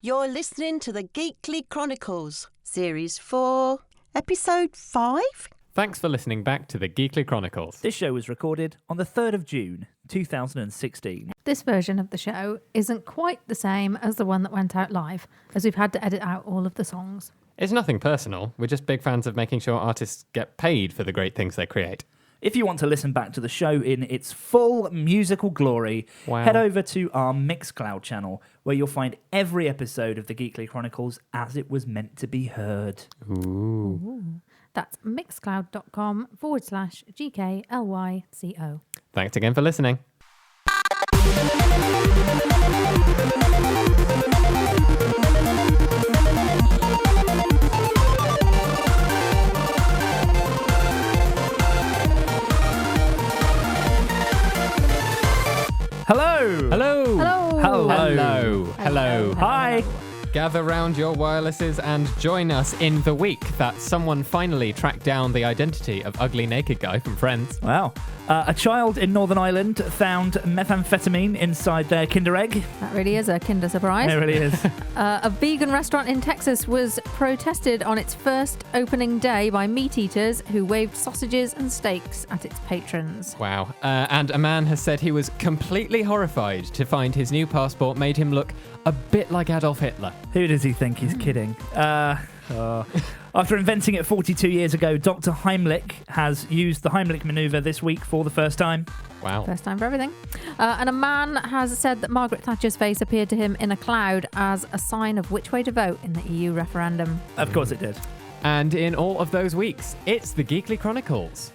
You're listening to the Geekly Chronicles, Series 4, Episode 5? Thanks for listening back to the Geekly Chronicles. This show was recorded on the 3rd of June, 2016. This version of the show isn't quite the same as the one that went out live, as we've had to edit out all of the songs. It's nothing personal. We're just big fans of making sure artists get paid for the great things they create. If you want to listen back to the show in its full musical glory, head over to our Mixcloud channel, where you'll find every episode of the Geekly Chronicles as it was meant to be heard. Ooh. That's mixcloud.com/GKLYCO. Thanks again for listening. Hello! Hello! Hello! Hello! Hello! Hi! Gather round your wirelesses and join us in the week that someone finally tracked down the identity of Ugly Naked Guy from Friends. Wow. A child in Northern Ireland found methamphetamine inside their Kinder Egg. That really is a Kinder surprise. It really is. A vegan restaurant in Texas was protested on its first opening day by meat eaters who waved sausages and steaks at its patrons. Wow. And a man has said he was completely horrified to find his new passport made him look a bit like Adolf Hitler. Who does he think he's kidding? After inventing it 42 years ago, Dr. Heimlich has used the Heimlich maneuver this week for the first time. Wow. First time for everything. And a man has said that Margaret Thatcher's face appeared to him in a cloud as a sign of which way to vote in the EU referendum. Of course it did. And in all of those weeks, it's the Geekly Chronicles.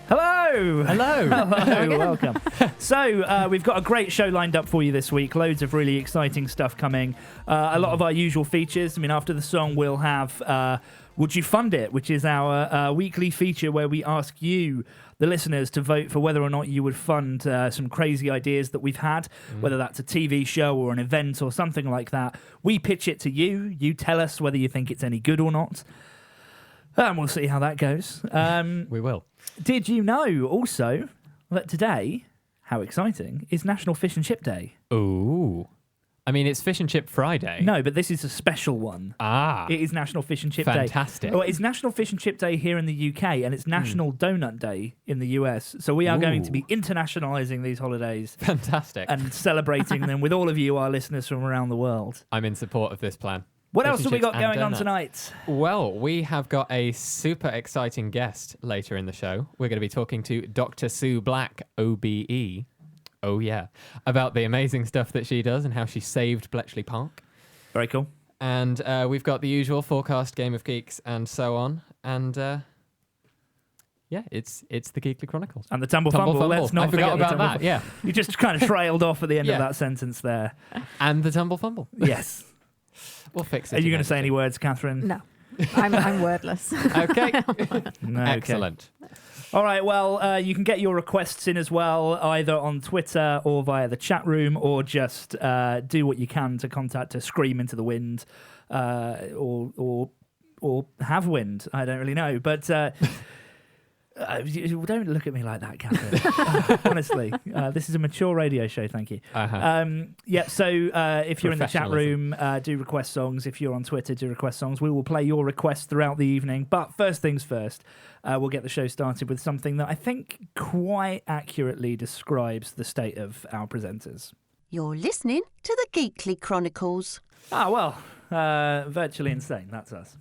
Hello! Hello! Hello, welcome. So, we've got a great show lined up for you this week. Loads of really exciting stuff coming. A lot of our usual features. I mean, after the song, we'll have Would You Fund It?, which is our weekly feature where we ask you, the listeners, to vote for whether or not you would fund some crazy ideas that we've had, whether that's a TV show or an event or something like that. We pitch it to you. You tell us whether you think it's any good or not. And we'll see how that goes. We will. Did you know also that today, how exciting, is National Fish and Chip Day? Ooh. I mean, it's Fish and Chip Friday. No, but this is a special one. Ah. It is National Fish and Chip Day. Fantastic. Well, it's National Fish and Chip Day here in the UK, and it's National Doughnut Day in the US. So we are going to be internationalising these holidays. Fantastic. And celebrating them with all of you, our listeners from around the world. I'm in support of this plan. What Fish else and have we chips got and going on donuts. tonight? Well, we have got a super exciting guest later in the show. We're going to be talking to Dr. Sue Black, OBE. Oh, yeah. About the amazing stuff that she does and how she saved Bletchley Park. Very cool. And we've got the usual forecast, Game of Geeks, and so on. And yeah, it's the Geekly Chronicles. And the Tumble Fumble. Let's not I forgot forget about the that, yeah. You just kind of trailed off at the end of Yeah. that sentence there. And the Tumble Fumble. Yes. We'll fix it. Are you going to say any eventually. words, Catherine? No, I'm wordless. Okay. No, Excellent. Okay. All right, well, you can get your requests in as well, either on Twitter or via the chat room, or just do what you can to contact us, scream into the wind, or have wind. I don't really know, but don't look at me like that, Catherine. Honestly, this is a mature radio show. Thank you. Uh-huh. Yeah. So if you're in the chat Professionalism. room, do request songs. If you're on Twitter, do request songs. We will play your requests throughout the evening. But first things first. We'll get the show started with something that I think quite accurately describes the state of our presenters. You're listening to the Geekly Chronicles. Ah, well, virtually insane. That's us.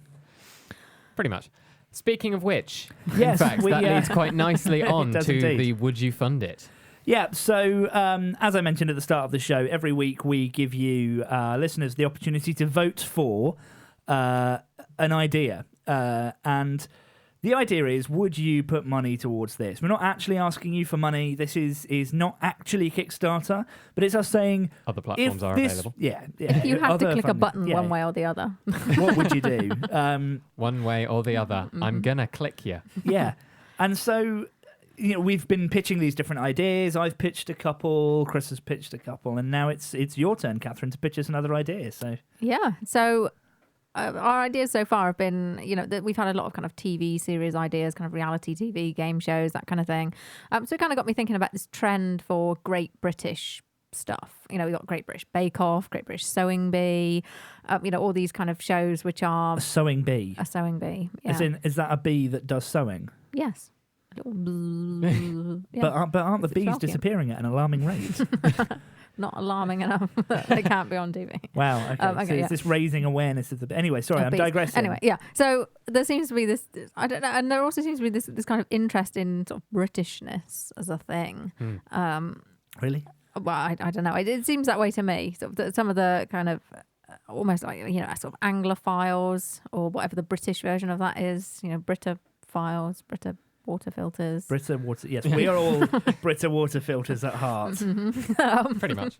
Pretty much. Speaking of which, Yes, in fact, we, that leads quite nicely it on does to indeed. the Would You Fund It? Yeah, so as I mentioned at the start of the show, every week we give you listeners the opportunity to vote for an idea. And the idea is, would you put money towards this? We're not actually asking you for money. This is not actually Kickstarter, but it's us saying... Other platforms are available. Yeah. If you had to other click a funding, button yeah. one way or the other. What would you do? One way or the other. I'm going to click you. Yeah. And so... You know, we've been pitching these different ideas. I've pitched a couple. Chris has pitched a couple, and now it's your turn, Catherine, to pitch us another idea. So Yeah. So our ideas so far have been, that we've had a lot of kind of TV series ideas, kind of reality TV, game shows, that kind of thing. So it kind of got me thinking about this trend for Great British stuff. You know, we got Great British Bake Off, Great British Sewing Bee, you know, all these kind of shows which are A sewing bee. a sewing bee. Yeah. As in, is that a bee that does sewing? Yes. A little bzzz, yeah. But aren't the It's bees vacuum. disappearing at an alarming rate? Not alarming enough that they can't be on TV. Wow. Okay. Okay, So yeah. is this raising awareness of the? Anyway, sorry, I'm Bees. digressing. Anyway, yeah. So there seems to be this. I don't know, and there also seems to be this kind of interest in sort of Britishness as a thing. Really? Well, I don't know. It seems that way to me. Sort of some of the kind of almost like, you know, sort of Anglophiles or whatever the British version of that is. You know, Britophiles, Brita water filters. Brita water. Yes, we are all Brita water filters at heart. Pretty much.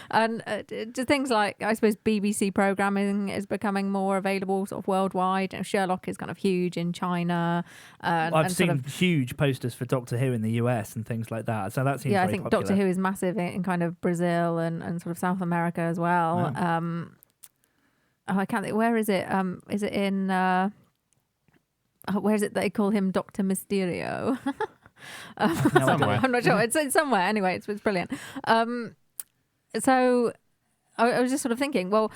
And to things like, I suppose, BBC programming is becoming more available sort of worldwide. You know, Sherlock is kind of huge in China. I've and seen sort of, huge posters for Doctor Who in the US and things like that. So that seems yeah, I very think popular. Doctor Who is massive in kind of Brazil and sort of South America as well. Wow. I can't think, where is it? Is it in... where is it they call him Dr. Mysterio? Somewhere. I'm not sure. It's somewhere. Anyway, it's brilliant. So I was just sort of thinking, well,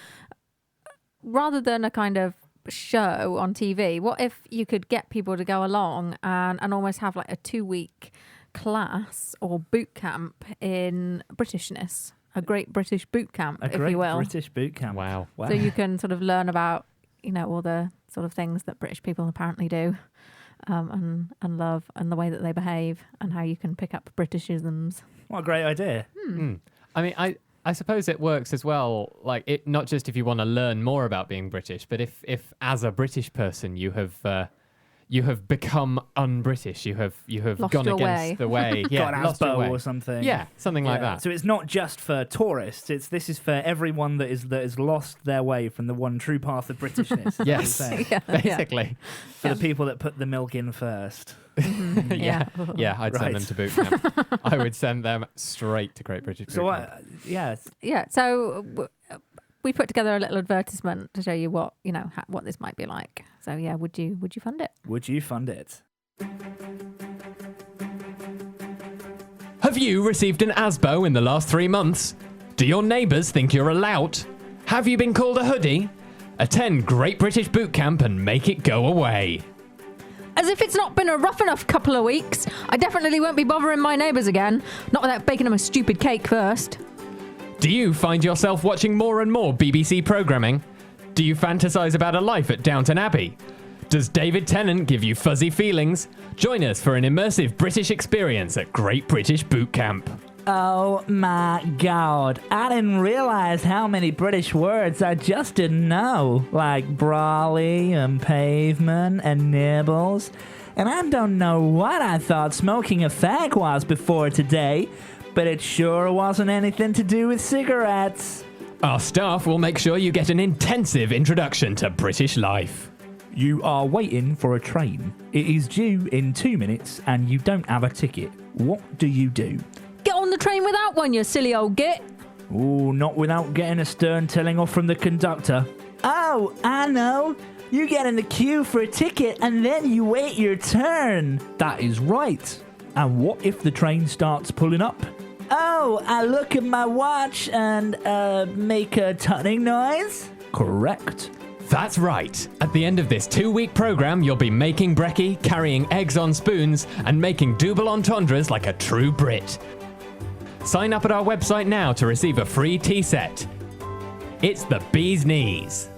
rather than a kind of show on TV, what if you could get people to go along and almost have like a 2-week class or boot camp in Britishness, a great British boot camp, A if great you will. British boot camp. Wow. Wow. So you can sort of learn about, you know, all the sort of things that British people apparently do, and love, and the way that they behave, and how you can pick up Britishisms. What a great idea. I mean, I suppose it works as well. Like, it not just if you want to learn more about being British, but if as a British person you have become un-British, you have Lost gone your against way. the way. Yeah, Got an lost your Aspo way. or something. Yeah, something like Yeah. that. So it's not just for tourists. This is for everyone that is lost their way from the one true path of Britishness. is what you're Yes. saying. Yeah, Basically. For the people that put the milk in first. Yeah. Yeah, I'd send Right. them to boot camp. I would send them straight to Great British So Boot Camp. yeah, Yeah. So we put together a little advertisement to show you what, you know, what this might be like. So yeah, would you fund it? would you fund it? Have you received an ASBO in the last 3 months? Do your neighbours think you're a lout? Have you been called a hoodie? Attend Great British Boot Camp and make it go away. As if it's not been a rough enough couple of weeks. I definitely won't be bothering my neighbours again. Not without baking them a stupid cake first. Do you find yourself watching more and more BBC programming? Do you fantasise about a life at Downton Abbey? Does David Tennant give you fuzzy feelings? Join us for an immersive British experience at Great British Boot Camp. Oh my god, I didn't realize how many British words I just didn't know, like brawly and pavement and nibbles. And I don't know what I thought smoking a fag was before today, but it sure wasn't anything to do with cigarettes. Our staff will make sure you get an intensive introduction to British life. You are waiting for a train. It is due in 2 minutes and you don't have a ticket. What do you do? Get on the train without one, you silly old git. Oh, not without getting a stern telling off from the conductor. Oh, I know. You get in the queue for a ticket and then you wait your turn. That is right. And what if the train starts pulling up? Oh, I look at my watch and make a turning noise? Correct. That's right. At the end of this 2-week programme, you'll be making brekkie, carrying eggs on spoons, and making double entendres like a true Brit. Sign up at our website now to receive a free tea set. It's the bee's knees.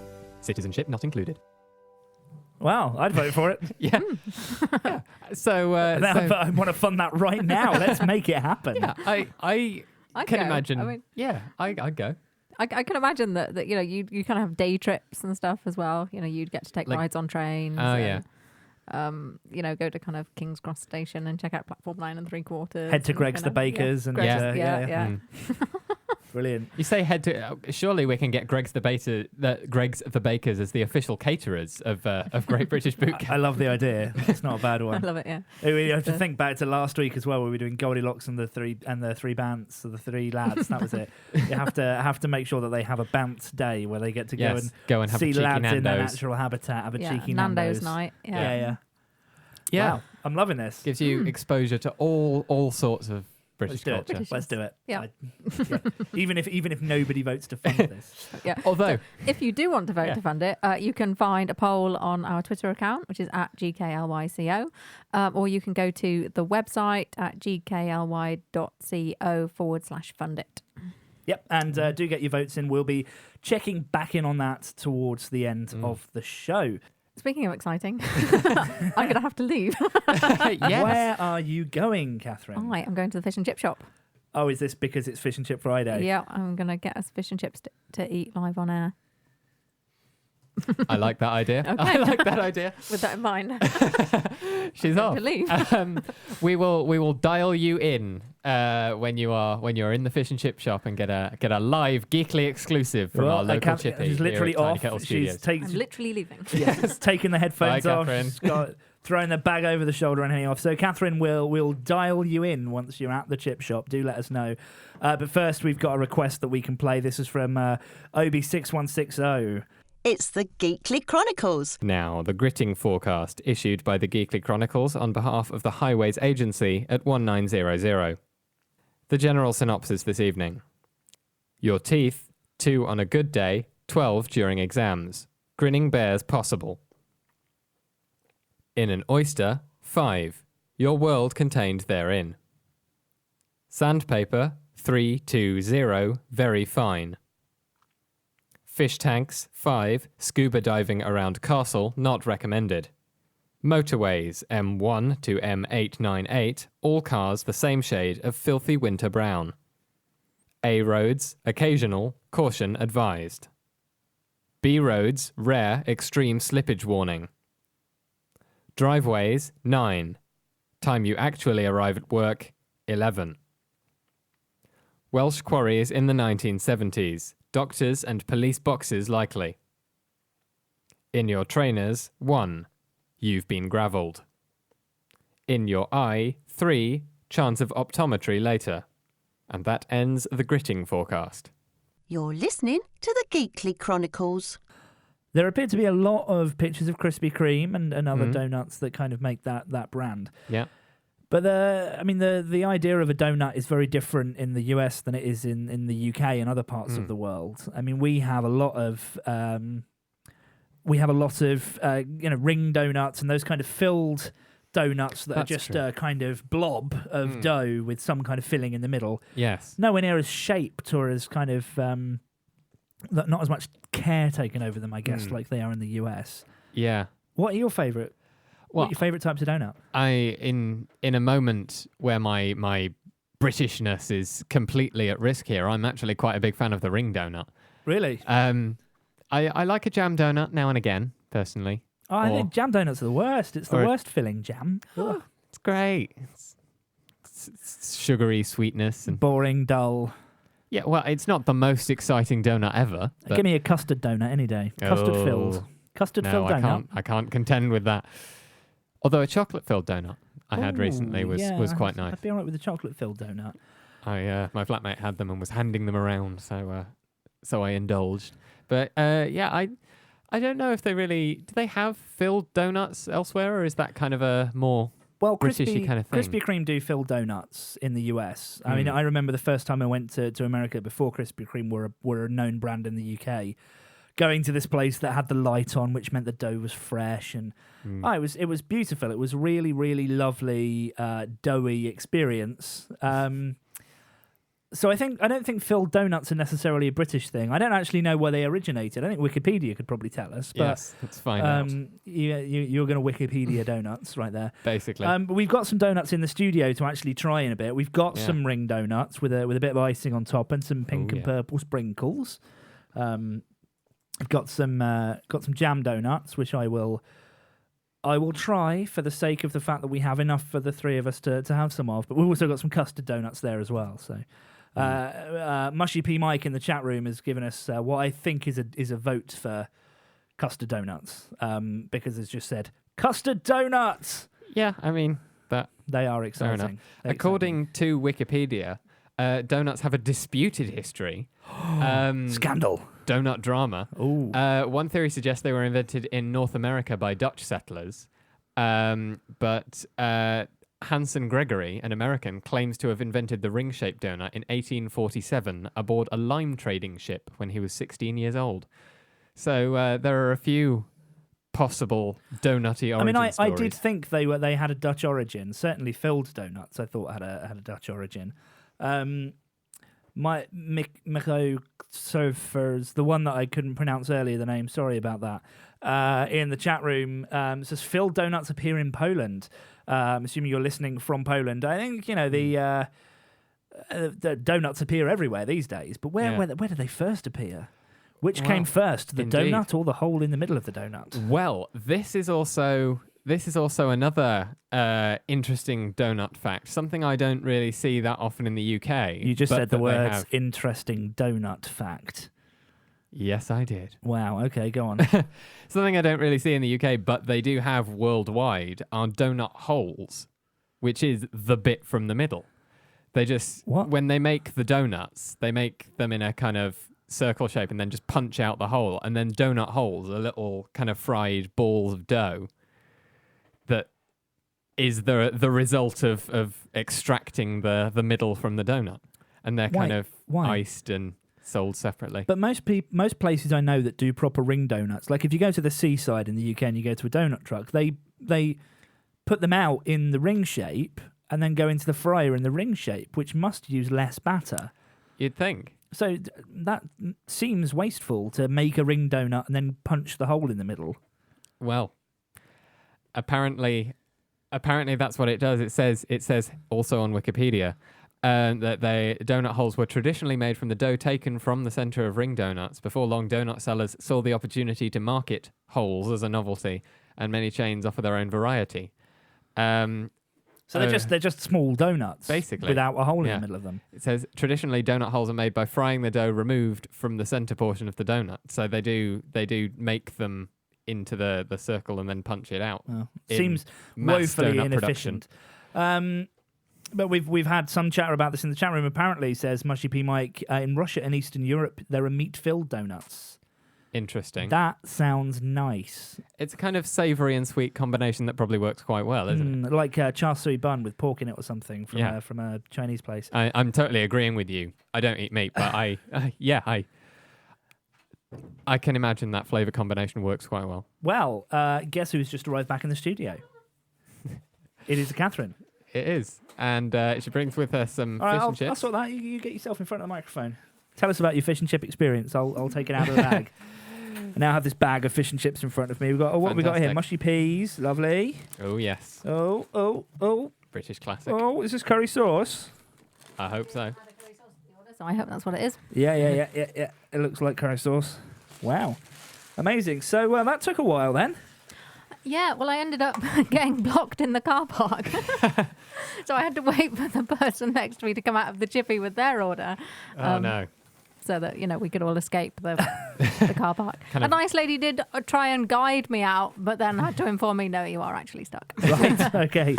Citizenship not included. Wow, I'd vote for it. Yeah. Yeah. So, I want to fund that right now. Let's make it happen. yeah, I I'd can go. imagine. I mean, yeah, I'd go. I can imagine that you know, you kind of have day trips and stuff as well. You know, you'd get to take Like- rides on trains. Oh, yeah. You know, go to kind of King's Cross Station and check out platform 9 3/4. Head to and, Greg's you the know, Bakers and Greg's, yeah. yeah. Mm. Brilliant. You say head to. Surely we can get Greg's the Bakers as the official caterers of Great British Boot Camp. I love the idea. It's not a bad I one. love it. Yeah. We have to think back to last week as well, where we were doing Goldilocks and the three bands, so the three lads. That was it. You have to make sure that they have a bounce day where they get to Yes, go and have a see cheeky lads in their Nando's. natural habitat, have a Yeah, cheeky Nando's night. Yeah. Yeah, Wow, I'm loving this. gives you exposure to all sorts of British Let's culture. do it. Let's do it. Yeah. Yeah. Even if nobody votes to fund this. Yeah. Although, If you do want to vote Yeah. to fund it, you can find a poll on our Twitter account, which is at GKLYCO, or you can go to the website at gkly.co/fund it. Yep, and do get your votes in. We'll be checking back in on that towards the end of the show. Speaking of exciting, I'm going to have to leave. yes. Where are you going, Catherine? I'm going to the fish and chip shop. Oh, is this because it's Fish and Chip Friday? Yeah, I'm going to get us fish and chips to eat live on air. I like that idea. Okay. I like that idea. With that in mind, She's off. to leave. We will dial you in when you're in the fish and chip shop and get a live Geekly exclusive from our local chippy. She's here literally at Tiny off. Kettle She's Studios. I'm literally leaving. taking the headphones Bye, off. Catherine. She's got throwing the bag over the shoulder and heading off. So Catherine will dial you in once you're at the chip shop. Do let us know. But first, we've got a request that we can play. This is from OB6160. It's the Geekly Chronicles. Now, the gritting forecast issued by the Geekly Chronicles on behalf of the Highways Agency at 1900. The general synopsis this evening. Your teeth, 2 on a good day, 12 during exams. Grinning bears possible. In an oyster, 5. Your world contained therein. Sandpaper, 320, very fine. Fish tanks, 5. Scuba diving around castle, not recommended. Motorways, M1 to M898, all cars the same shade of filthy winter brown. A roads, occasional, caution advised. B roads, rare, extreme slippage warning. Driveways, 9. Time you actually arrive at work, 11. Welsh quarries in the 1970s. Doctors and police boxes likely. In your trainers, 1. You've been gravelled. In your eye, 3. Chance of optometry later. And that ends the gritting forecast. You're listening to the Geekly Chronicles. There appear to be a lot of pictures of Krispy Kreme and other donuts that kind of make that brand. Yeah. But the idea of a donut is very different in the US than it is in the UK and other parts of the world. I mean, we have a lot of ring donuts and those kind of filled donuts that That's are just true. a kind of blob of dough with some kind of filling in the middle. Yes. Nowhere near as shaped or as kind of not as much care taken over them, I guess, like they are in the US. Yeah. What are your favourite? What are your favourite types of donut? In a moment where my Britishness is completely at risk here, I'm actually quite a big fan of the ring donut. Really? I like a jam donut now and again, personally. Oh, I think jam donuts are the worst. It's the worst filling jam. Ugh. It's great. It's sugary sweetness and Boring, dull. yeah. Well, it's not the most exciting donut ever. But Give me a custard donut any day. Custard filled. Custard no, filled donut. I can't contend with that. Although a chocolate filled donut I had recently was quite nice. I'd be alright with a chocolate filled donut. My flatmate had them and was handing them around, so I indulged. But I don't know if they really do. They have filled donuts elsewhere, or is that kind of a more Britishy kind of thing? Krispy Kreme do filled donuts in the US. I mean, I remember the first time I went to America before Krispy Kreme were a known brand in the UK. Going to this place that had the light on, which meant the dough was fresh, and it was beautiful. It was really, really lovely, doughy experience. So I don't think filled donuts are necessarily a British thing. I don't actually know where they originated. I think Wikipedia could probably tell us. But, yes, let's find out. You're going to Wikipedia donuts right there. Basically, But we've got some donuts in the studio to actually try in a bit. We've got some ring donuts with a bit of icing on top and some pink and purple sprinkles. I've got some jam donuts, which I will try for the sake of the fact that we have enough for the three of us to have some of. But we've also got some custard donuts there as well. So, Mushy P Mike in the chat room has given us what I think is a vote for custard donuts, because it's just said custard donuts. yeah. I mean that They are fair exciting. enough. According to Wikipedia, donuts have a disputed history. Scandal. Donut drama. Ooh. One theory suggests they were invented in North America by Dutch settlers, but Hanson Gregory, an American, claims to have invented the ring-shaped donut in 1847 aboard a lime trading ship when he was 16 years old. So there are a few possible donutty origin I stories. did think they had a Dutch origin. Certainly filled donuts, I thought had a Dutch origin. Micho Surfers, the one that I couldn't pronounce earlier, the name, sorry about that, in the chat room, says filled donuts appear in Poland. I'm assuming you're listening from Poland. I think, the donuts appear everywhere these days, but where did they first appear? Which came first, the donut or the hole in the middle of the donut? Well, this is also another interesting donut fact. Something I don't really see that often in the UK. You just said the words interesting donut fact. Yes, I did. Wow, okay, go on. Something I don't really see in the UK, but they do have worldwide, are donut holes, which is the bit from the middle. They just, when they make the donuts, they make them in a kind of circle shape and then just punch out the hole. And then donut holes are little kind of fried balls of dough that is the result of extracting the middle from the donut. And they're kind of iced and sold separately. But most places I know that do proper ring donuts, like if you go to the seaside in the UK and you go to a donut truck, they put them out in the ring shape and then go into the fryer in the ring shape, which must use less batter. You'd think. So that seems wasteful to make a ring donut and then punch the hole in the middle. Well, apparently that's what it does. It says also on Wikipedia that donut holes were traditionally made from the dough taken from the center of ring donuts. Before long, donut sellers saw the opportunity to market holes as a novelty, and many chains offer their own variety. So they're just small donuts, basically, without a hole in the middle of them. It says traditionally donut holes are made by frying the dough removed from the center portion of the donut. So they do make them into the circle and then punch it out. Well, seems woefully inefficient. But we've had some chatter about this in the chat room. Apparently, says Mushy P Mike, in Russia and Eastern Europe there are meat-filled donuts. Interesting. That sounds nice. It's a kind of savoury and sweet combination that probably works quite well, isn't it? Like a char siu bun with pork in it or something from a Chinese place. I'm totally agreeing with you. I don't eat meat, but I can imagine that flavour combination works quite well. Well, guess who's just arrived back in the studio? It is Catherine. It is. And she brings with her some fish and chips. I'll sort that. You get yourself in front of the microphone. Tell us about your fish and chip experience. I'll take it out of the bag. I now have this bag of fish and chips in front of me. We've got what we got here? Mushy peas, lovely. Oh yes. Oh. British classic. Oh, is this curry sauce? I hope so. So I hope that's what it is. Yeah. It looks like curry sauce. Wow, amazing. So that took a while then. Yeah, well, I ended up getting blocked in the car park. So I had to wait for the person next to me to come out of the chippy with their order. Oh, no. So that, we could all escape the car park. A nice lady did try and guide me out, but then had to inform me, no, you are actually stuck. Right, okay.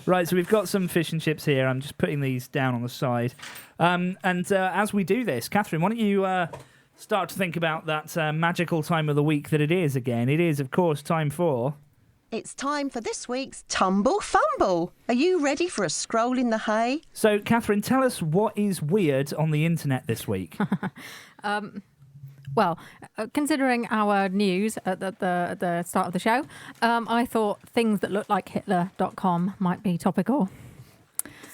Right, so we've got some fish and chips here. I'm just putting these down on the side. And as we do this, Catherine, why don't you start to think about that magical time of the week that it is again. It is, of course, time for... It's time for this week's Tumble Fumble. Are you ready for a scroll in the hay? So, Catherine, tell us what is weird on the internet this week. Well, considering our news at the start of the show, I thought things that look like Hitler.com might be topical.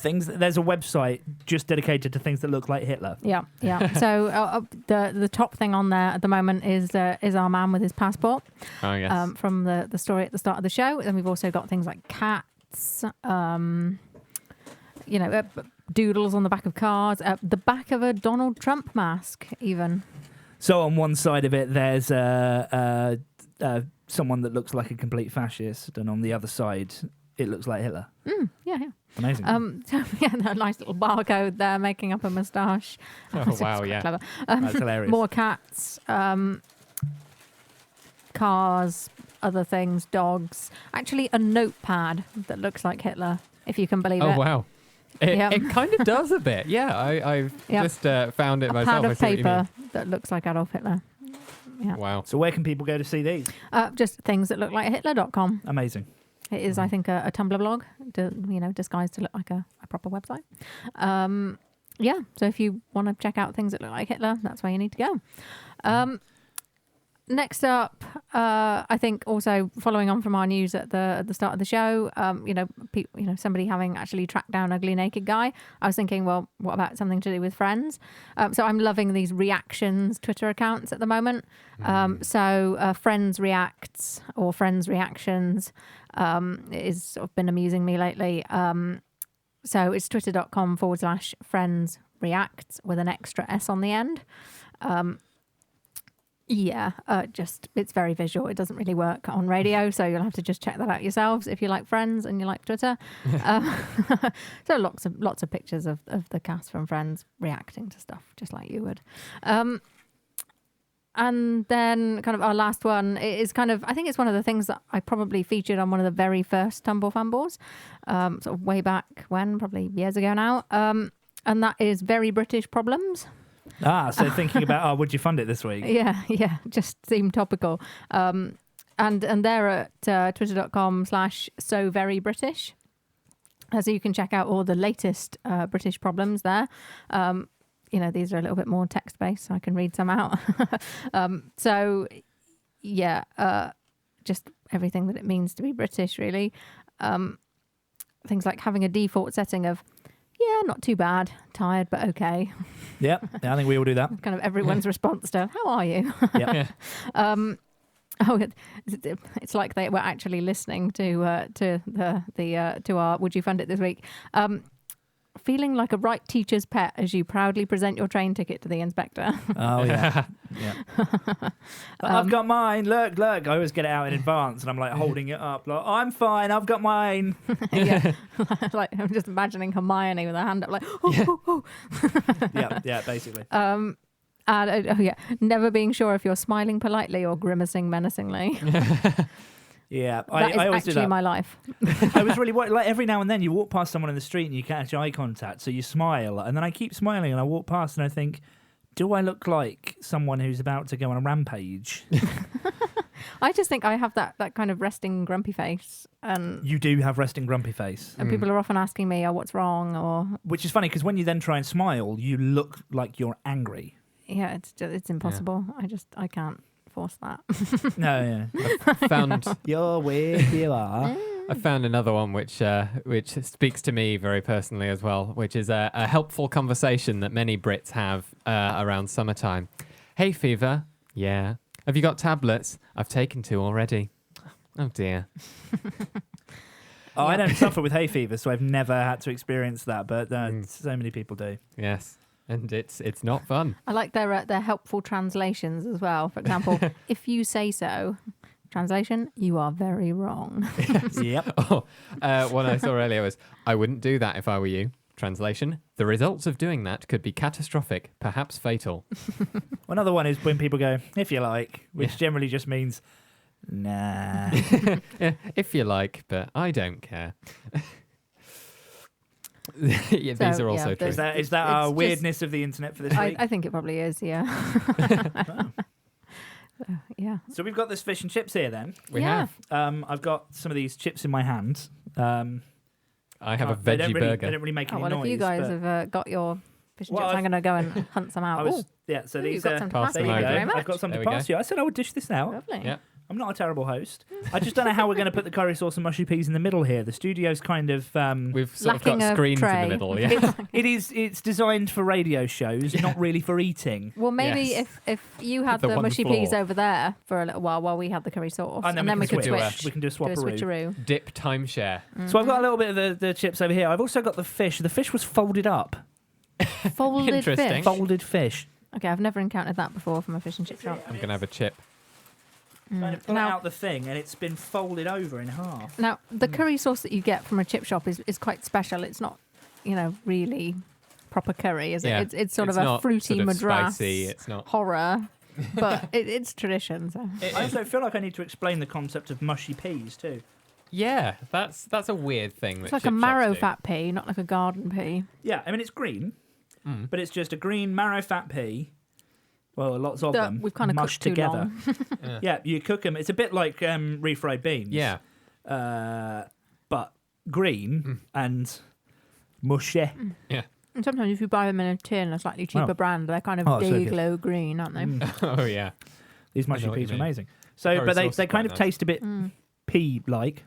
There's a website just dedicated to things that look like Hitler. Yeah. So the top thing on there at the moment is our man with his passport. Oh yes. From the story at the start of the show, and we've also got things like cats, doodles on the back of cars, the back of a Donald Trump mask, even. So on one side of it, there's someone that looks like a complete fascist, and on the other side, it looks like Hitler. Yeah. Amazing. A nice little barcode there, making up a moustache. Oh, wow, yeah. Clever. That's hilarious. More cats, cars, other things, dogs. Actually, a notepad that looks like Hitler, if you can believe it. Oh, wow. It kind of does a bit. Yeah, I've just found it myself. A pad of paper that looks like Adolf Hitler. Yeah. Wow. So where can people go to see these? Just things that look like Hitler.com. Amazing. It is, I think, a Tumblr blog, disguised to look like a proper website. So if you want to check out things that look like Hitler, that's where you need to go. Next up, I think also following on from our news at the start of the show, somebody having actually tracked down Ugly Naked Guy. I was thinking, well, what about something to do with Friends? So I'm loving these reactions Twitter accounts at the moment. Friends Reacts or Friends Reactions is sort of been amusing me lately. So it's twitter.com/Friends Reacts with an extra S on the end. It's very visual. It doesn't really work on radio, so you'll have to just check that out yourselves if you like Friends and you like Twitter. So lots of pictures of the cast from Friends reacting to stuff, just like you would. And then kind of our last one is kind of, I think it's one of the things that I probably featured on one of the very first Tumble Fumbles, sort of way back when, probably years ago now. And that is Very British Problems. So thinking about, would you fund it this week? Yeah, just seemed topical. And they're at twitter.com/SoVeryBritish. So you can check out all the latest British problems there. These are a little bit more text-based, so I can read some out. Just everything that it means to be British, really. Things like having a default setting of, not too bad, tired, but okay. Yep, I think we all do that. Kind of everyone's response to, how are you? Yep. It's like they were actually listening to our Would You Fund It this week. Feeling like a right teacher's pet as you proudly present your train ticket to the inspector. Oh, yeah. I've got mine. Look. I always get it out in advance and I'm like holding it up. Like, I'm fine. I've got mine. Like I'm just imagining Hermione with her hand up like, Yeah, basically. Never being sure if you're smiling politely or grimacing menacingly. Yeah, I always do that. My life. I was really like every now and then you walk past someone in the street and you catch eye contact, so you smile, and then I keep smiling and I walk past and I think, do I look like someone who's about to go on a rampage? I just think I have that kind of resting grumpy face, and you do have resting grumpy face, and people are often asking me, "Oh, what's wrong?" Or which is funny because when you then try and smile, you look like you're angry. Yeah, it's impossible. Yeah. I can't force that. No, I found you're weird. You are. I found another one which speaks to me very personally as well, which is a helpful conversation that many Brits have around summertime. Hay fever? Yeah. Have you got tablets? I've taken 2 already. Oh dear. I don't suffer with hay fever, so I've never had to experience that, but so many people do. Yes. And it's not fun. I like their helpful translations as well. For example, if you say so, translation, you are very wrong. Yep. One I saw earlier was, I wouldn't do that if I were you. Translation, the results of doing that could be catastrophic, perhaps fatal. Another one is when people go, if you like, which generally just means, nah. Yeah, if you like, but I don't care. Yeah, these are also true. Is that our weirdness of the internet for this week? I think it probably is, yeah. Oh. Yeah. So we've got this fish and chips here then. We have. I've got some of these chips in my hand. I have a veggie burger. They don't really make any noise. noise. If you guys have got your fish and chips, I'm going to go and hunt some out. So these got some to pass. There you Thank go. you very much. I've got some to pass you. I said I would dish this out. Lovely. Yeah. I'm not a terrible host. I just don't know how we're going to put the curry sauce and mushy peas in the middle here. The studio's kind of we've sort of got screens in the middle. Yeah, it's designed for radio shows, not really for eating. Well, maybe if you had the mushy peas over there for a little while we had the curry sauce, and then we could switch. We can do a swapperoo. Dip timeshare. Mm-hmm. So I've got a little bit of the chips over here. I've also got the fish. The fish was folded up. Folded fish. Folded fish. Okay, I've never encountered that before from a fish and chip shop. I'm gonna have a chip. Kind of pull out the thing and it's been folded over in half. Now, the curry sauce that you get from a chip shop is quite special. It's not, really proper curry, is it? Yeah. It's sort of a fruity sort of madras spicy. It's not horror, but it's tradition. So. I also feel like I need to explain the concept of mushy peas too. Yeah, that's a weird thing. It's like a marrow fat pea, not like a garden pea. Yeah, I mean it's green, but it's just a green marrow fat pea. Well, lots of them. We've kind of mushed cooked too together. long. Yeah, you cook them. It's a bit like refried beans. Yeah. but green and mushy. Yeah. And sometimes if you buy them in a tin, a slightly cheaper brand, they're kind of Oh, so day good. glow green, aren't they? Oh, yeah. These I mushy know what you peas are mean. amazing. So, Curry but sauce they is kind quite of nice. taste a bit pea-like.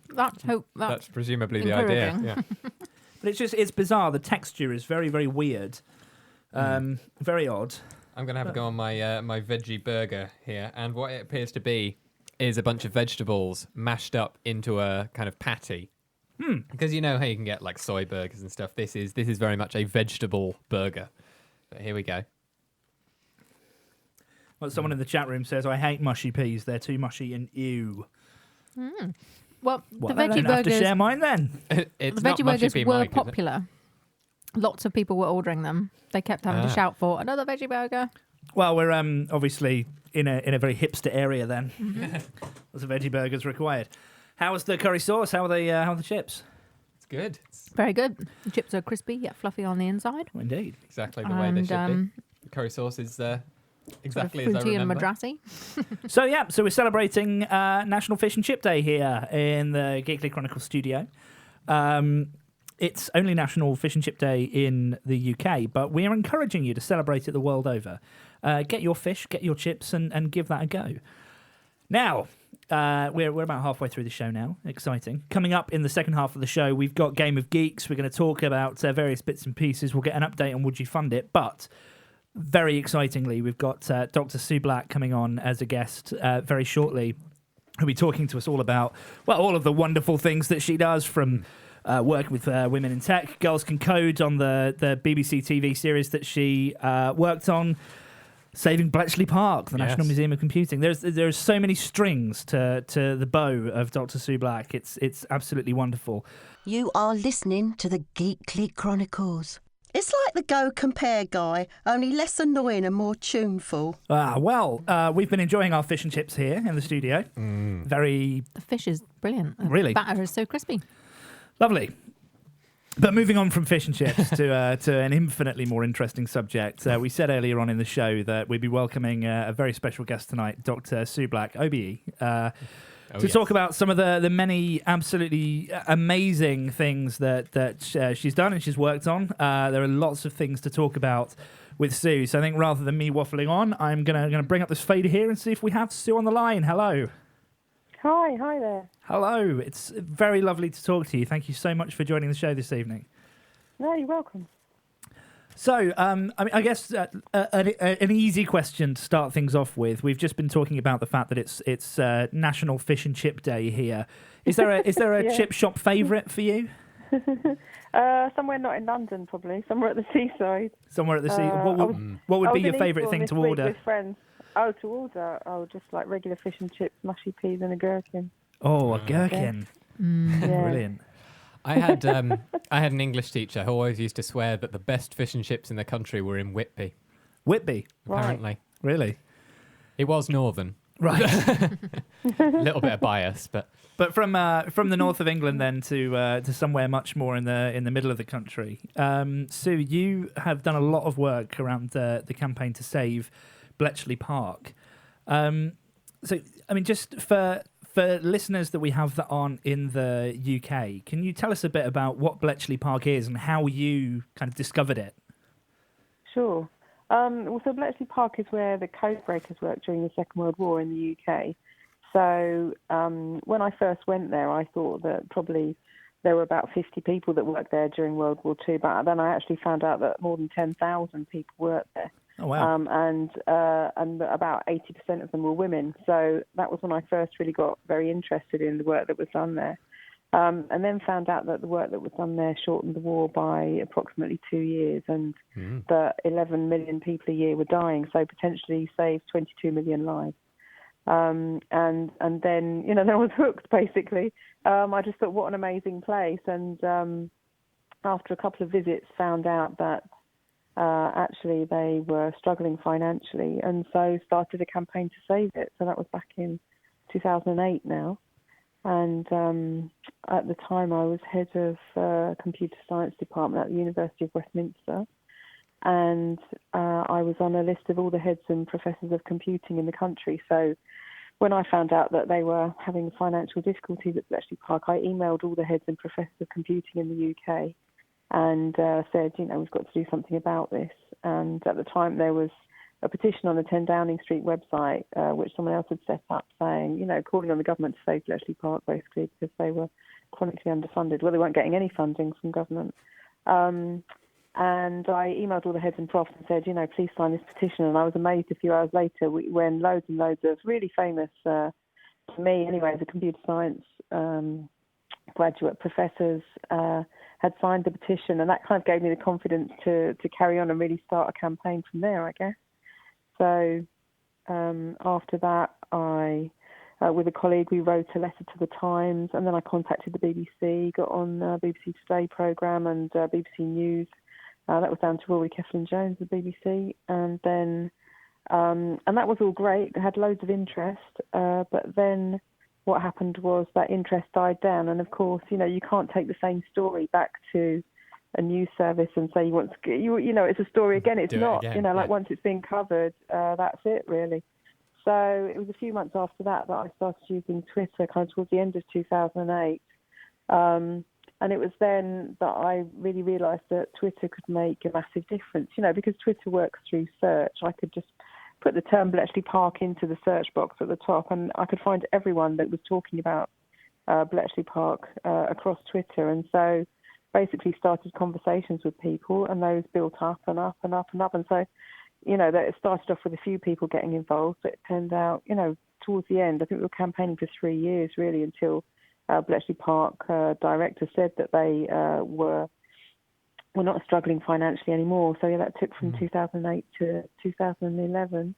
That's That's presumably the idea. encouraging. Yeah. But it's bizarre. The texture is very, very weird. Very odd. I'm going to have a go on my my veggie burger here. And what it appears to be is a bunch of vegetables mashed up into a kind of patty. Because you know how you can get like soy burgers and stuff. This is very much a vegetable burger. But here we go. Well, someone in the chat room says, I hate mushy peas. They're too mushy and ew. Well, Well, the I don't veggie have to burgers, share mine then. It's the not veggie mushy burgers pea were Mike, is it? popular. Lots of people were ordering them. They kept having to shout for another veggie burger. Well, we're obviously in a very hipster area then. Lots of veggie burgers required. How's the curry sauce? How are the chips? It's good. It's Very good. The chips are crispy yet fluffy on the inside. Oh, indeed. exactly the way they And should be. Curry sauce is exactly sort as of I fruity and remember. madrassy. So we're celebrating National Fish and Chip Day here in the Geekly Chronicles studio. It's only National Fish and Chip Day in the UK, but we are encouraging you to celebrate it the world over. Get your fish, get your chips, and give that a go. Now, we're about halfway through the show now. Exciting. Coming up in the second half of the show, we've got Game of Geeks. We're going to talk about various bits and pieces. We'll get an update on Would You Fund It, but very excitingly, we've got Dr. Sue Black coming on as a guest very shortly, who'll be talking to us all about, well, all of the wonderful things that she does, from working with women in tech, Girls Can Code on the BBC TV series that she worked on, saving Bletchley Park, the National Yes. Museum of Computing. There's so many strings to the bow of Dr. Sue Black. It's absolutely wonderful. You are listening to the Geekly Chronicles. It's like the Go Compare guy, only less annoying and more tuneful. We've been enjoying our fish and chips here in the studio. Very The fish is brilliant. The Really? batter is so crispy. lovely. But moving on from fish and chips to an infinitely more interesting subject, we said earlier on in the show that we'd be welcoming a very special guest tonight, Dr. Sue Black, OBE, to talk about some of the many absolutely amazing things that she's done and she's worked on. There are lots of things to talk about with Sue. So I think rather than me waffling on, I'm gonna bring up this fader here and see if we have Sue on the line. Hello. Hi there. Hello. It's very lovely to talk to you. Thank you so much for joining the show this evening. No, you're welcome. So, I guess an easy question to start things off with. We've just been talking about the fact that it's National Fish and Chip Day here. Is there a Yeah. chip shop favourite for you? Somewhere not in London, probably. Somewhere at the seaside. Somewhere at the sea. What I would was be your in favourite Eastbourne thing this to week order? with friends. Oh, to order? Oh, just like regular fish and chips, mushy peas and a gherkin. Oh, a gherkin. Yeah. Brilliant. I had an English teacher who always used to swear that the best fish and chips in the country were in Whitby. Whitby. Right. Apparently, Really? it was northern. Right. A little bit of bias, but But from the north of England then to somewhere much more in the middle of the country, Sue, you have done a lot of work around the campaign to save Bletchley Park. So, I mean, just for listeners that we have that aren't in the UK, can you tell us a bit about what Bletchley Park is and how you kind of discovered it? Sure. Well, so Bletchley Park is where the code breakers worked during the Second World War in the UK. So when I first went there, I thought that probably there were about 50 people that worked there during World War II, but then I actually found out that more than 10,000 people worked there. Oh, wow. And about 80% of them were women. So that was when I first really got very interested in the work that was done there. And then found out that the work that was done there shortened the war by approximately 2 years, and that 11 million people a year were dying, so potentially saved 22 million lives. And then, then I was hooked, basically. I just thought, what an amazing place. And after a couple of visits, found out that actually they were struggling financially, and so started a campaign to save it. So that was back in 2008 now. And at the time, I was head of computer science department at the University of Westminster. And I was on a list of all the heads and professors of computing in the country. So when I found out that they were having financial difficulties at Bletchley Park, I emailed all the heads and professors of computing in the UK and said, we've got to do something about this. And at the time, there was a petition on the 10 Downing Street website, which someone else had set up, saying, calling on the government to save Bletchley Park, basically, because they were chronically underfunded. Well, they weren't getting any funding from government. And I emailed all the heads and profs and said, please sign this petition. And I was amazed a few hours later when loads and loads of really famous, to me anyway, the computer science graduate professors had signed the petition. And that kind of gave me the confidence to carry on and really start a campaign from there, I guess. So after that, with a colleague, we wrote a letter to the Times. And then I contacted the BBC, got on BBC Today programme and BBC News. That was down to Rory Kefflin-Jones, the BBC, and then and that was all great. It had loads of interest, but then what happened was that interest died down. And of course, you can't take the same story back to a news service and say it's a story again. It's not. Once it's been covered, that's it really. So it was a few months after that I started using Twitter, kind of towards the end of 2008. And it was then that I really realised that Twitter could make a massive difference, because Twitter works through search. I could just put the term Bletchley Park into the search box at the top and I could find everyone that was talking about Bletchley Park across Twitter. And so basically started conversations with people and those built up and up and up and up. And so, that it started off with a few people getting involved, but it turned out, towards the end, I think we were campaigning for 3 years really until Bletchley Park director said that they were not struggling financially anymore. So that took from 2008 to 2011.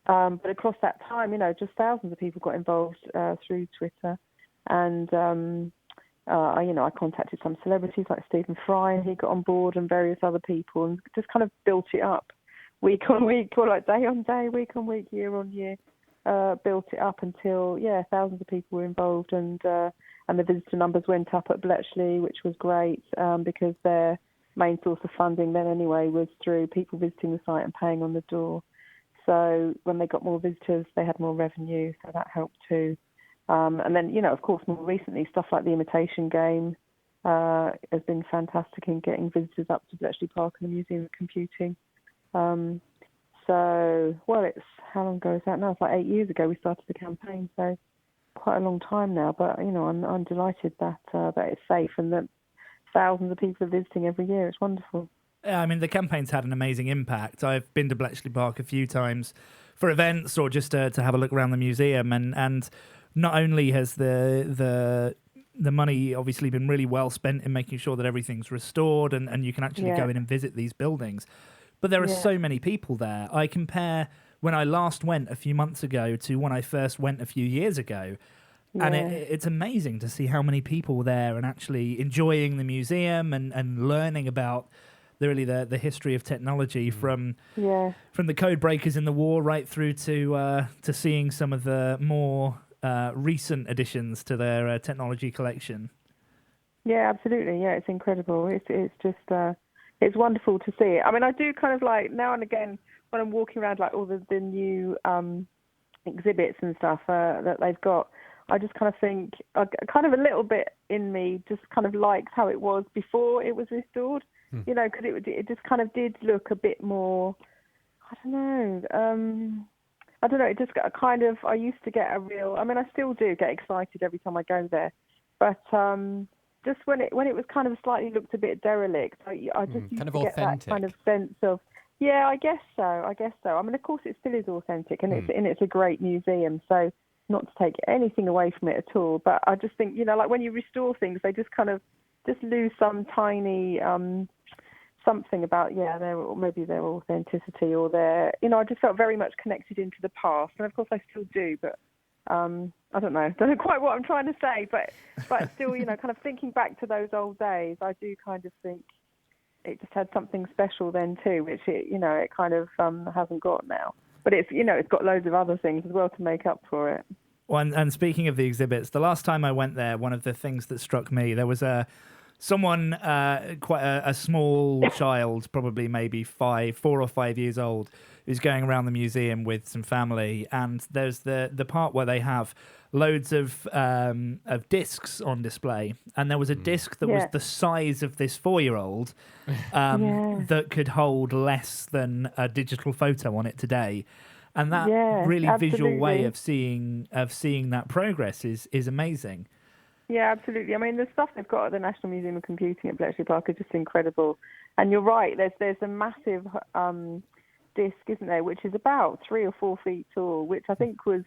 But across that time, just thousands of people got involved through Twitter, and I contacted some celebrities like Stephen Fry, and he got on board, and various other people, and just kind of built it up week on week, or like day on day, week on week, year on year. Built it up until thousands of people were involved, and the visitor numbers went up at Bletchley, which was great because their main source of funding then anyway was through people visiting the site and paying on the door. So when they got more visitors, they had more revenue, so that helped too. And then, of course, more recently, stuff like the Imitation Game has been fantastic in getting visitors up to Bletchley Park and the Museum of Computing. It's how long ago is that now? It's like 8 years ago we started the campaign, so quite a long time now. But I'm delighted that it's safe and that thousands of people are visiting every year. It's wonderful. Yeah, I mean the campaign's had an amazing impact. I've been to Bletchley Park a few times for events or just to have a look around the museum, and not only has the money obviously been really well spent in making sure that everything's restored and you can actually go in and visit these buildings, but there are so many people there. I compare when I last went a few months ago to when I first went a few years ago. And it's amazing to see how many people were there and actually enjoying the museum and learning about the history of technology from the code breakers in the war right through to seeing some of the more recent additions to their technology collection. Yeah, absolutely. Yeah, it's incredible. It's just it's wonderful to see it. I mean, I do kind of like now and again when I'm walking around like all the new exhibits and stuff that they've got. I just kind of think, kind of a little bit in me just kind of likes how it was before it was restored, because it just kind of did look a bit more, I don't know, it just got a kind of, I used to get I still do get excited every time I go there, but just when it was kind of slightly looked a bit derelict, I just used kind of to get authentic. that kind of sense of, I guess so. I mean, of course it still is authentic and it's a great museum, so not to take anything away from it at all, but I just think, like when you restore things, they just kind of just lose some tiny something about, maybe their authenticity or their, I just felt very much connected into the past, and of course I still do, but I don't know quite what I'm trying to say, but still, kind of thinking back to those old days, I do kind of think it just had something special then too, which it kind of hasn't got now. But it's it's got loads of other things as well to make up for it. Well, and speaking of the exhibits, the last time I went there, one of the things that struck me, there was a someone quite a small child, probably maybe 4 or 5 years old, who's going around the museum with some family, and there's the part where they have loads of discs on display, and there was a disc that was the size of this 4-year-old that could hold less than a digital photo on it today. And that really visual way of seeing that progress is amazing. Yeah, absolutely. I mean, the stuff they've got at the National Museum of Computing at Bletchley Park is just incredible. And you're right, there's a massive disc, isn't there, which is about 3 or 4 feet tall, which I think was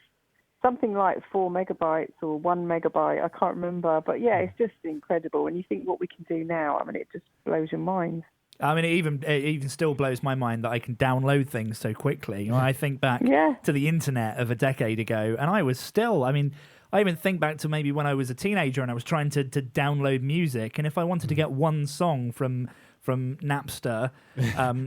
something like 4 megabytes or 1 megabyte. I can't remember. But yeah, it's just incredible. And you think what we can do now, I mean, it just blows your mind. I mean, it even still blows my mind that I can download things so quickly. You know, I think back to the internet of a decade ago, and I was still, I mean, I even think back to maybe when I was a teenager and I was trying to download music, and if I wanted to get one song from Napster,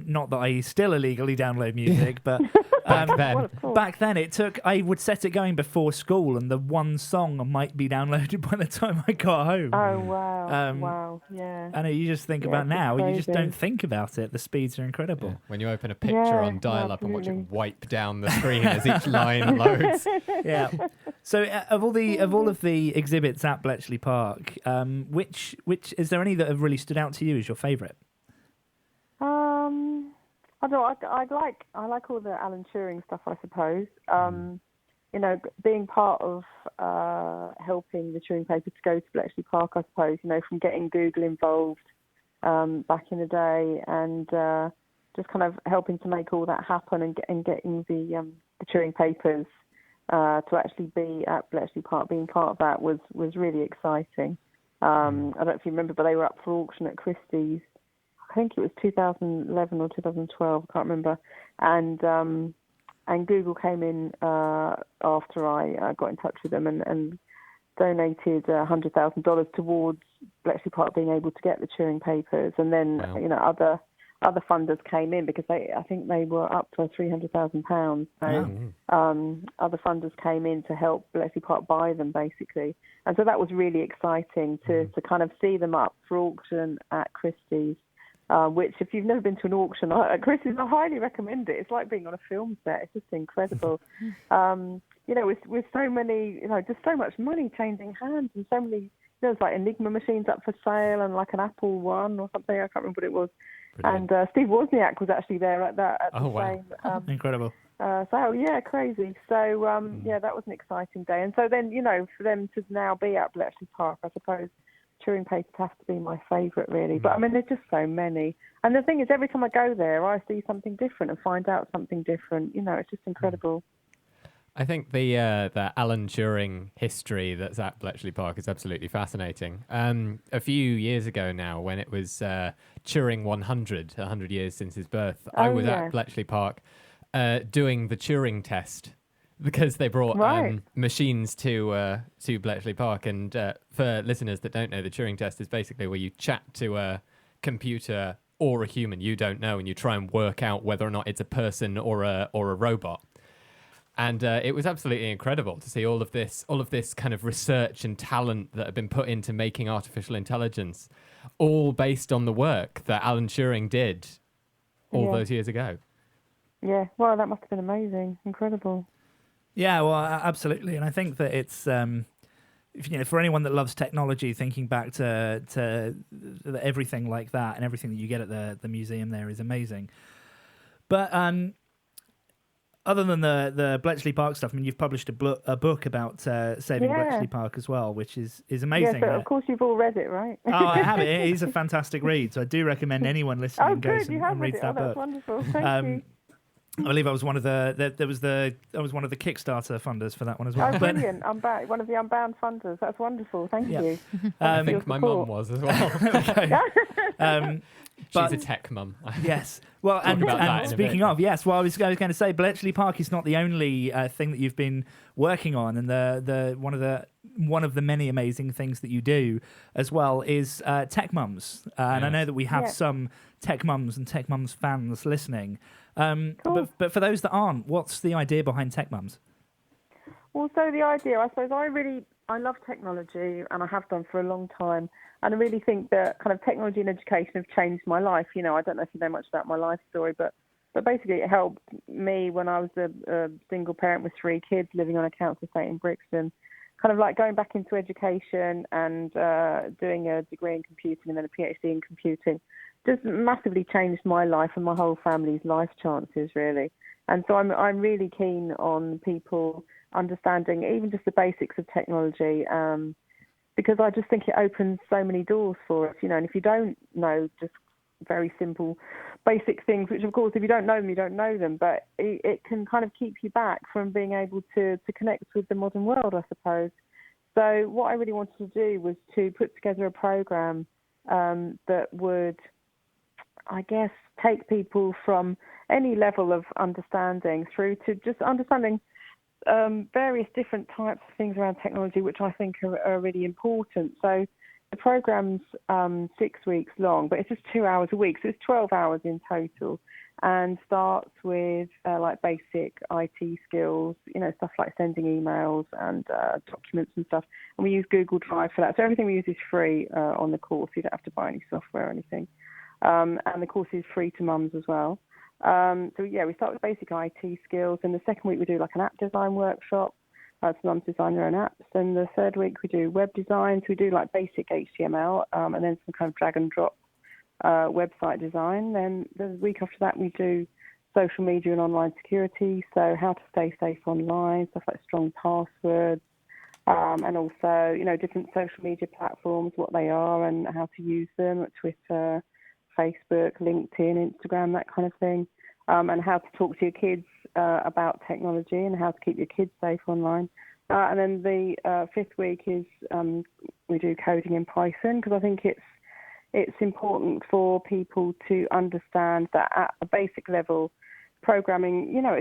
not that I still illegally download music, but back then I would set it going before school, and the one song might be downloaded by the time I got home. Oh wow! Wow, yeah. And you just think about now, you just don't think about it. The speeds are incredible. Yeah. When you open a picture on dial-up and watch it wipe down the screen as each line loads. Yeah. So of all of the exhibits at Bletchley Park, which is there any that have really stood out to you as your favourite? I don't know. I like all the Alan Turing stuff, I suppose. You know, being part of helping the Turing paper to go to Bletchley Park, I suppose. You know, from getting Google involved back in the day, and just kind of helping to make all that happen, and getting the Turing papers to actually be at Bletchley Park, being part of that was really exciting. I don't know if you remember, but they were up for auction at Christie's. I think it was 2011 or 2012, I can't remember. And Google came in after I got in touch with them and donated $100,000 towards Bletchley Park being able to get the Turing papers. And then, you know, other funders came in because I think they were up to £300,000. So other funders came in to help Bletchley Park buy them, basically. And so that was really exciting to kind of see them up for auction at Christie's. Which, if you've never been to an auction at Christie's, I highly recommend it. It's like being on a film set. It's just incredible. You know, with so many, you know, just so much money changing hands, and so many, there's like Enigma machines up for sale, and like an Apple One or something. I can't remember what it was. Brilliant. And Steve Wozniak was actually there at the same. Incredible. So yeah, crazy. So yeah, that was an exciting day. And so then, you know, for them to now be at Bletchley Park, I suppose Turing papers have to be my favourite, really. But I mean, there's just so many. And the thing is, every time I go there, I see something different and find out something different. You know, it's just incredible. I think the Alan Turing history that's at Bletchley Park is absolutely fascinating. A few years ago now, when it was Turing 100 years since his birth, I was at Bletchley Park doing the Turing test, because they brought machines to Bletchley Park. And for listeners that don't know, the Turing test is basically where you chat to a computer or a human you don't know, and you try and work out whether or not it's a person or a robot. And it was absolutely incredible to see all of this kind of research and talent that had been put into making artificial intelligence, all based on the work that Alan Turing did all those years ago. Yeah, well, that must have been amazing, incredible. Yeah, well, absolutely, and I think that it's for anyone that loves technology, thinking back to everything like that and everything that you get at the museum there is amazing. But other than the Bletchley Park stuff, I mean, you've published a book about saving Bletchley Park as well, which is amazing. Yeah, but of course you've all read it, right? Oh, I have it. It is a fantastic read, so I do recommend anyone listening goes and reads that book. That's wonderful. Thank you. I believe I was one of the Kickstarter funders for that one as well. Oh, brilliant! I'm back. One of the Unbound funders. That's wonderful. Thank you. I think my mum was as well. She's a tech mum. Yes. Well, and speaking of, yes. Well, I was going to say Bletchley Park is not the only thing that you've been working on, and the one of the many amazing things that you do as well is Tech Mums. And I know that we have some Tech Mums and Tech Mums fans listening. Cool. But for those that aren't, what's the idea behind Tech Mums? Well, so the idea, I suppose, I love technology, and I have done for a long time. And I really think that kind of technology and education have changed my life. You know, I don't know if you know much about my life story, but basically it helped me when I was a single parent with 3 kids living on a council estate in Brixton. Kind of like going back into education and doing a degree in computing and then a PhD in computing just massively changed my life and my whole family's life chances, really. And so I'm really keen on people understanding even just the basics of technology, because I just think it opens so many doors for us, you know. And if you don't know just very simple, basic things, which of course if you don't know them, you don't know them, but it can kind of keep you back from being able to connect with the modern world, I suppose. So what I really wanted to do was to put together a program that would, I guess, take people from any level of understanding through to just understanding various different types of things around technology, which I think are really important. So the program's 6 weeks long, but it's just 2 hours a week, so it's 12 hours in total, and starts with like basic IT skills, you know, stuff like sending emails and documents and stuff. And we use Google Drive for that. So everything we use is free on the course. You don't have to buy any software or anything. And the course is free to mums as well. So yeah, we start with basic IT skills, and the second week we do like an app design workshop. So mums design their own apps. Then the third week we do web design. So we do like basic HTML and then some kind of drag and drop website design. Then the week after that we do social media and online security. So how to stay safe online, stuff like strong passwords, and also, you know, different social media platforms, what they are and how to use them, Twitter, Facebook, LinkedIn, Instagram, that kind of thing, and how to talk to your kids about technology and how to keep your kids safe online. And then the fifth week is we do coding in Python, because I think it's important for people to understand that at a basic level, programming, you know,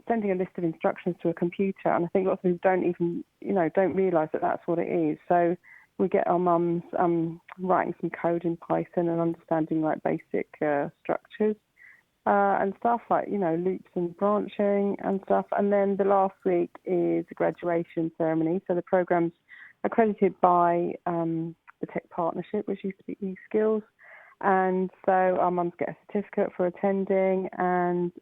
sending a list of instructions to a computer, and I think lots of people don't realise that that's what it is. So we get our mums writing some code in Python and understanding like basic structures and stuff like, you know, loops and branching and stuff. And then the last week is a graduation ceremony. So the program's accredited by the Tech Partnership, which used to be eSkills. And so our mums get a certificate for attending, and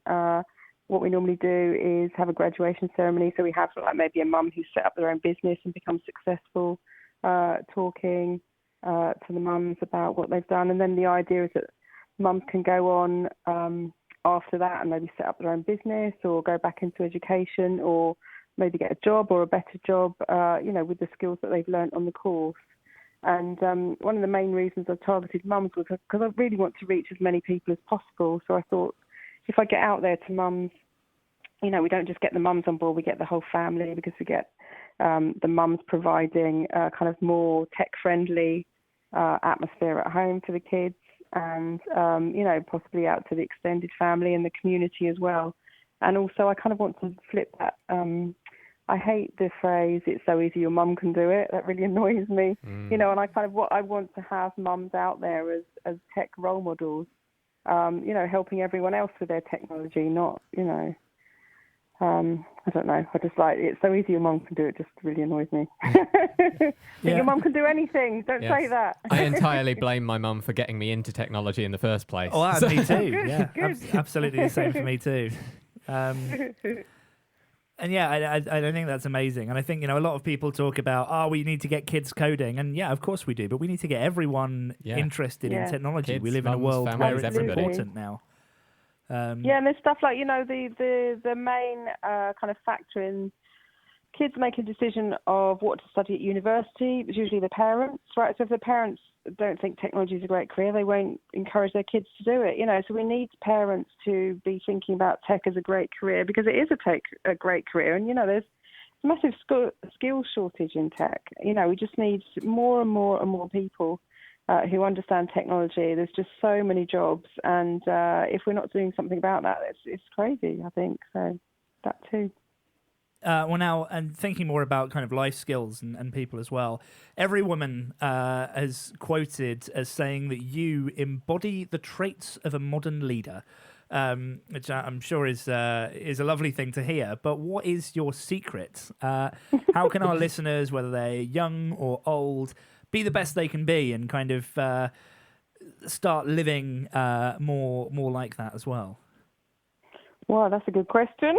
what we normally do is have a graduation ceremony. So we have like maybe a mum who's set up their own business and become successful, talking to the mums about what they've done. And then the idea is that mums can go on after that and maybe set up their own business or go back into education or maybe get a job or a better job, you know, with the skills that they've learnt on the course. And one of the main reasons I targeted mums was because I really want to reach as many people as possible. So I thought, if I get out there to mums, you know, we don't just get the mums on board, we get the whole family, because we get the mums providing kind of more tech-friendly atmosphere at home for the kids, and, you know, possibly out to the extended family and the community as well. And also I kind of want to flip that. I hate the phrase, it's so easy your mum can do it. That really annoys me. You know, and I want to have mums out there as tech role models, you know, helping everyone else with their technology, not, you know, I don't know. I just like, it's so easy your mum can do it, just really annoys me. Your mum can do anything. Don't say that. I entirely blame my mum for getting me into technology in the first place. Oh, me too. Good, yeah, good. Absolutely the same for me too. And yeah, I think that's amazing. And I think, you know, a lot of people talk about, we need to get kids coding. And yeah, of course we do. But we need to get everyone interested in technology. Kids, we live in a world where it's important now. And there's stuff like, you know, the main kind of factor in kids make a decision of what to study at university. It's usually the parents, right? So if the parents don't think technology is a great career, they won't encourage their kids to do it, you know. So we need parents to be thinking about tech as a great career, because it is a great career. And, you know, there's a massive skill shortage in tech. You know, we just need more and more and more people who understand technology. There's just so many jobs. And if we're not doing something about that, it's crazy, I think. So that too. Well, now, and thinking more about kind of life skills and people as well, every woman has quoted as saying that you embody the traits of a modern leader. which I'm sure is a lovely thing to hear. But what is your secret? How can our listeners, whether they're young or old, be the best they can be and kind of start living more like that as well? Well, that's a good question.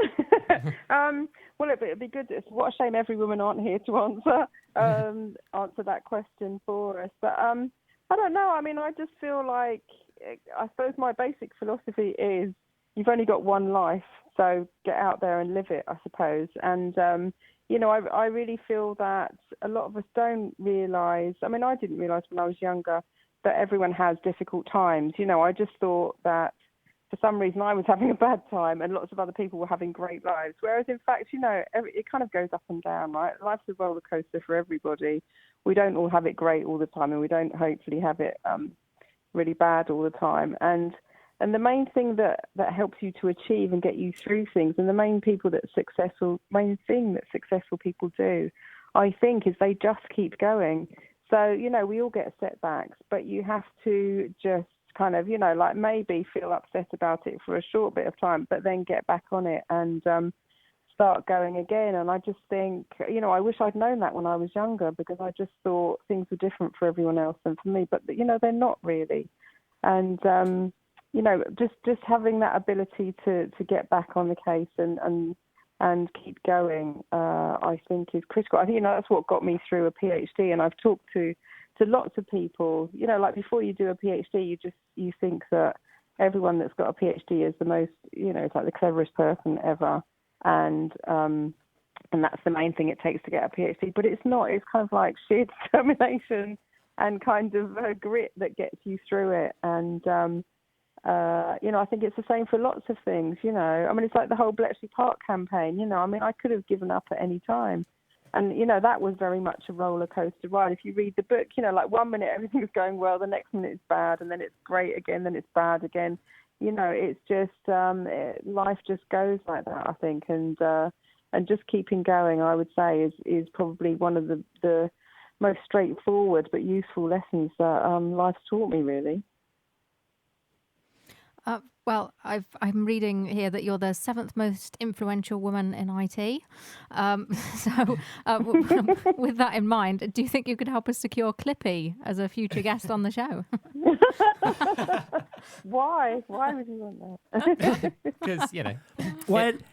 Well, it'd be good. What a shame every woman aren't here to answer that question for us. But I don't know. I mean, I just feel like, I suppose my basic philosophy is you've only got one life, so get out there and live it, I suppose. And, I really feel that a lot of us don't realise, I mean, I didn't realise when I was younger that everyone has difficult times. I just thought that for some reason I was having a bad time and lots of other people were having great lives. Whereas in fact, it kind of goes up and down, right? Life's a roller coaster for everybody. We don't all have it great all the time, and we don't hopefully have it really bad all the time. And the main thing that helps you to achieve and get you through things, and the main thing that successful people do, I think, is they just keep going. So, we all get setbacks, but you have to just kind of, maybe feel upset about it for a short bit of time, but then get back on it and start going again. And I just think, I wish I'd known that when I was younger, because I just thought things were different for everyone else than for me, but they're not really. And just having that ability to get back on the case and keep going, I think is critical. I think that's what got me through a PhD. And I've talked to lots of people. Like before you do a PhD, you think that everyone that's got a PhD is the most, it's like the cleverest person ever, and that's the main thing it takes to get a PhD. But it's not. It's kind of like sheer determination and kind of grit that gets you through it. And I think it's the same for lots of things. I mean, it's like the whole Bletchley Park campaign. I mean, I could have given up at any time. And, that was very much a roller coaster ride. If you read the book, like 1 minute everything's going well, the next minute it's bad, and then it's great again, then it's bad again. It's just, life just goes like that, I think. And just keeping going, I would say, is probably one of the most straightforward but useful lessons that life's taught me, really. Well, I'm reading here that you're the 7th most influential woman in IT. With that in mind, do you think you could help us secure Clippy as a future guest on the show? Why? Why would you want that? Because,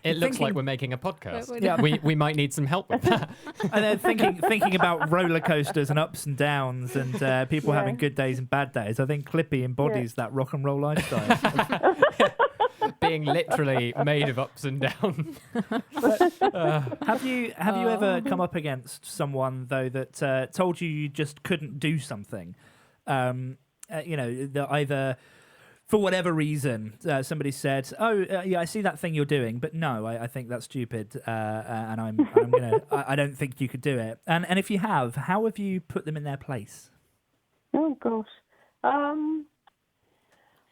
it looks like we're making a podcast. Yeah. We might need some help with that. And then thinking about roller coasters and ups and downs and people having good days and bad days, I think Clippy embodies that rock and roll lifestyle. Being literally made of ups and downs. Have you ever come up against someone though that told you just couldn't do something? That either for whatever reason somebody said, yeah, I see that thing you're doing, but no, I think that's stupid, and I don't think you could do it. And if you have, how have you put them in their place? Oh gosh.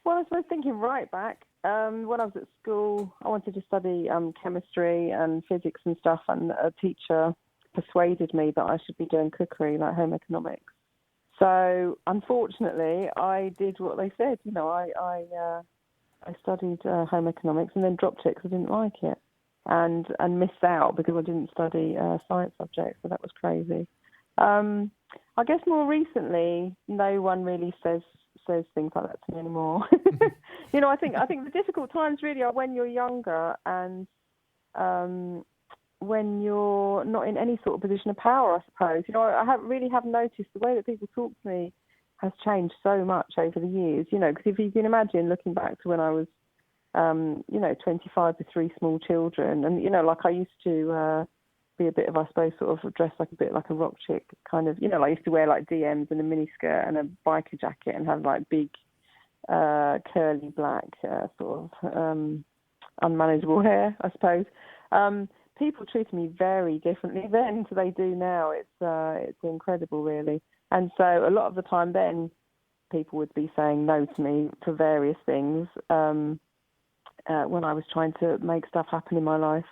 Well, I suppose thinking right back, when I was at school, I wanted to study chemistry and physics and stuff, and a teacher persuaded me that I should be doing cookery, like home economics. So, unfortunately, I did what they said. I studied home economics and then dropped it because I didn't like it, and missed out because I didn't study science subjects, so that was crazy. I guess more recently, no one really says things like that to me anymore. I think the difficult times really are when you're younger and when you're not in any sort of position of power, I suppose. I have noticed the way that people talk to me has changed so much over the years, because if you can imagine looking back to when I was, 25 with 3 small children, and, I used to be a bit of, I suppose, sort of dressed like a bit like a rock chick, kind of, I used to wear like DMs and a miniskirt and a biker jacket and have like big, curly black, sort of unmanageable hair, I suppose. People treated me very differently then to they do now. It's incredible, really. And so a lot of the time then, people would be saying no to me for various things when I was trying to make stuff happen in my life.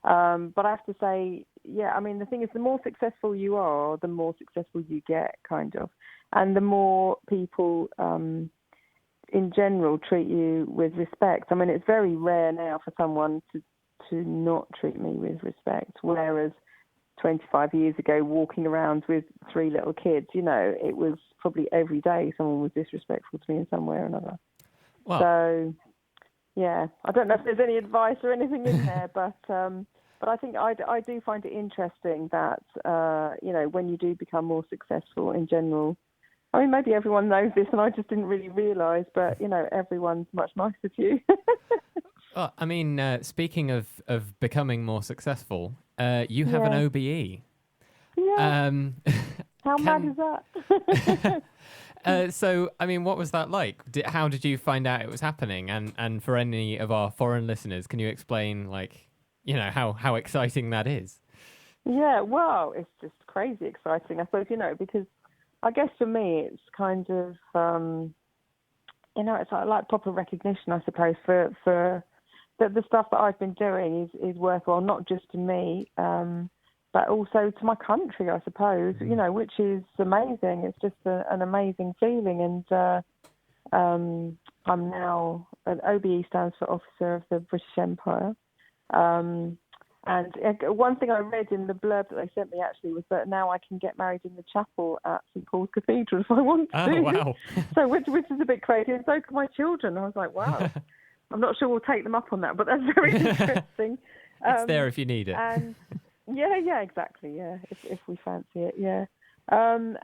But I have to say, yeah, I mean, the thing is, the more successful you are, the more successful you get, kind of. And the more people in general, treat you with respect. I mean, it's very rare now for someone to not treat me with respect, whereas 25 years ago, walking around with 3 little kids, it was probably every day someone was disrespectful to me in some way or another. Well, so, yeah, I don't know if there's any advice or anything in there, but I think I do find it interesting that, when you do become more successful in general, I mean, maybe everyone knows this and I just didn't really realise, but, everyone's much nicer to you. well, I mean, speaking of becoming more successful, you have an OBE. Yeah. How mad is that? So, I mean, what was that like? How did you find out it was happening? And for any of our foreign listeners, can you explain, how exciting that is? Yeah, well, it's just crazy exciting, I suppose, because I guess for me it's kind of, it's like proper recognition, I suppose, for the stuff that I've been doing is worthwhile, not just to me, but also to my country, I suppose, which is amazing. It's just an amazing feeling. And I'm now, OBE stands for Officer of the British Empire. And one thing I read in the blurb that they sent me actually was that now I can get married in the chapel at St Paul's Cathedral if I want to. Oh, wow. So, which is a bit crazy. And so can my children. I was like, wow. I'm not sure we'll take them up on that, but that's very interesting. It's there if you need it. And yeah, exactly. Yeah, if we fancy it, yeah. And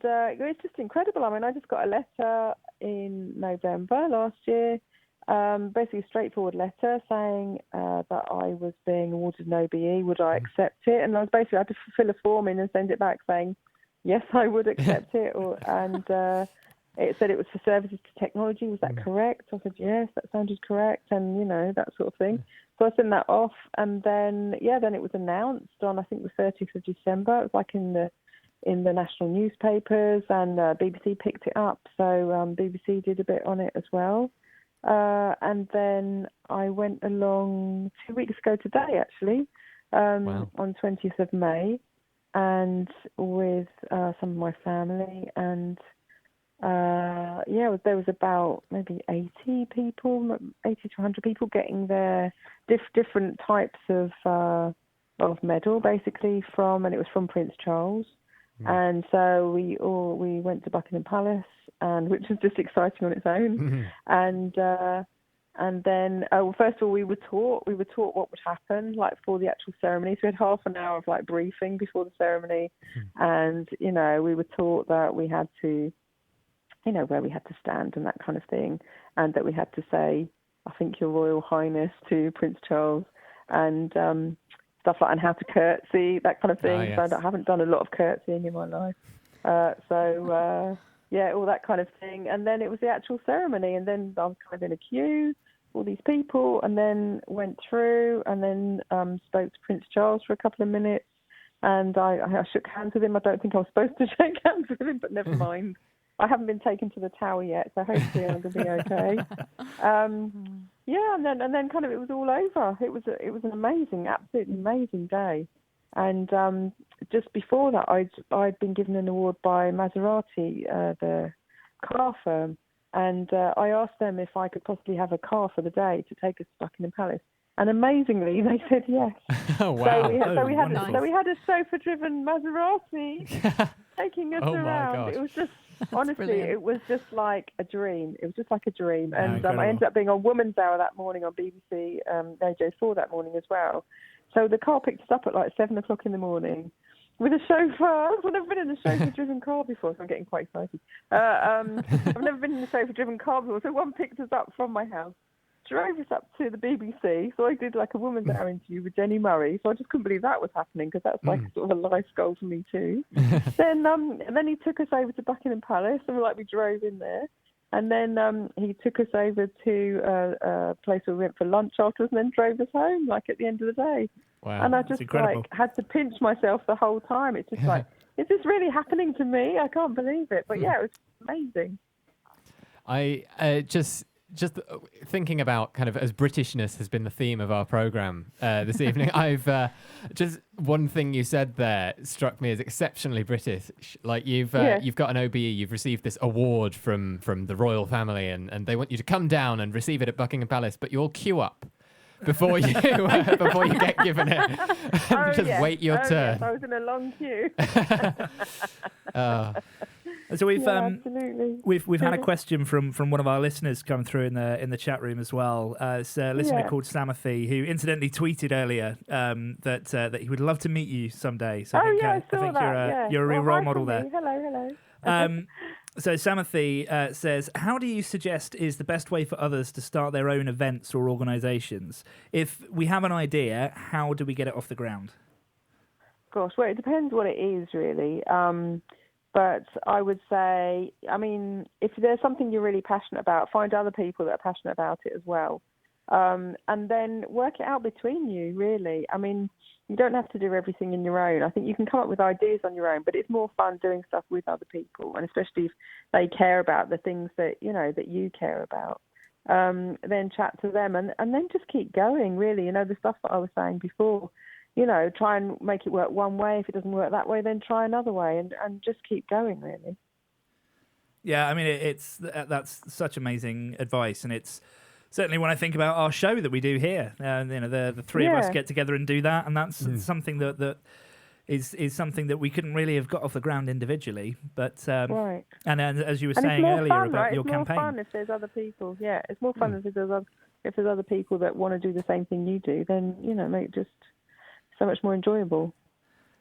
it's just incredible. I mean, I just got a letter in November last year, basically a straightforward letter saying that I was being awarded an OBE. Would I accept it? And I had to fill a form in and send it back saying, yes, I would accept it. It said it was for services to technology. Was that correct? I said, yes, that sounded correct. And, that sort of thing. So I sent that off. And then it was announced on, I think, the 30th of December. It was like in the national newspapers, and BBC picked it up. So BBC did a bit on it as well. And then I went along 2 weeks ago today, actually, on 20th of May, and with some of my family, and there was about maybe 80 to 100 people getting their different types of medal, basically and it was from Prince Charles. And so we went to Buckingham Palace, and which was just exciting on its own. And then first of all we were taught what would happen for the actual ceremony. So we had half an hour of briefing before the ceremony, and we were taught that we had to, where we had to stand and that kind of thing, and that we had to say, I think, Your Royal Highness to Prince Charles, and stuff like, and how to curtsy, that kind of thing. Oh, yes. So I haven't done a lot of curtsying in my life. All that kind of thing. And then it was the actual ceremony, and then I was kind of in a queue, all these people, and then went through, and then spoke to Prince Charles for a couple of minutes, and I shook hands with him. I don't think I was supposed to shake hands with him, but never mind. I haven't been taken to the tower yet, so hopefully I'm going to be okay. And then kind of it was all over. It was an amazing, absolutely amazing day. And just before that, I'd been given an award by Maserati, the car firm, and I asked them if I could possibly have a car for the day to take us to Buckingham Palace. And amazingly, they said yes. Oh, wow. So we had a chauffeur-driven Maserati taking us around. It was just, honestly, brilliant. It was just like a dream. It was just like a dream. And incredible. I ended up being on Woman's Hour that morning on BBC Radio4 that morning as well. So the car picked us up at 7 o'clock in the morning with a chauffeur. I've never been in a chauffeur-driven car before, so I'm getting quite excited. I've never been in a chauffeur-driven car before. So one picked us up from my house, drove us up to the BBC. So I did a Woman's Hour interview with Jenny Murray. So I just couldn't believe that was happening, because that's sort of a life goal for me too. And then he took us over to Buckingham Palace, and we drove in there. And then he took us over to a place where we went for lunch afterwards, and then drove us home at the end of the day. Wow. And I just had to pinch myself the whole time. It's just is this really happening to me? I can't believe it. But yeah, it was amazing. I just thinking about kind of as Britishness has been the theme of our program this evening, I've just one thing you said there struck me as exceptionally British. Like you've got an OBE, you've received this award from the royal family, and they want you to come down and receive it at Buckingham Palace, but you'll queue up before you before you get given it. Just wait your turn. Yes, I was in a long queue. So we've absolutely. we've had a question from one of our listeners come through in the chat room as well. It's a listener called Samathy, who incidentally tweeted earlier that he would love to meet you someday. So I think you're a real role model there. Hello. So Samathy says, how do you suggest is the best way for others to start their own events or organisations? If we have an idea, how do we get it off the ground? Gosh, well, it depends what it is, really. But I would say, I mean, if there's something you're really passionate about, find other people that are passionate about it as well. And then work it out between you, really. I mean, you don't have to do everything in your own. I think you can come up with ideas on your own, but it's more fun doing stuff with other people, and especially if they care about the things that, that you care about. Then chat to them and then just keep going, really. The stuff that I was saying before. Try and make it work one way. If it doesn't work that way, then try another way, and just keep going, really. Yeah, I mean, that's such amazing advice, and it's certainly when I think about our show that we do here. The three of us get together and do that, and that's something that is something that we couldn't really have got off the ground individually. But right. And as you were saying earlier about your campaign, it's more fun if there's other people. Yeah, it's more fun if there's other people that want to do the same thing you do. Then make it just so much more enjoyable.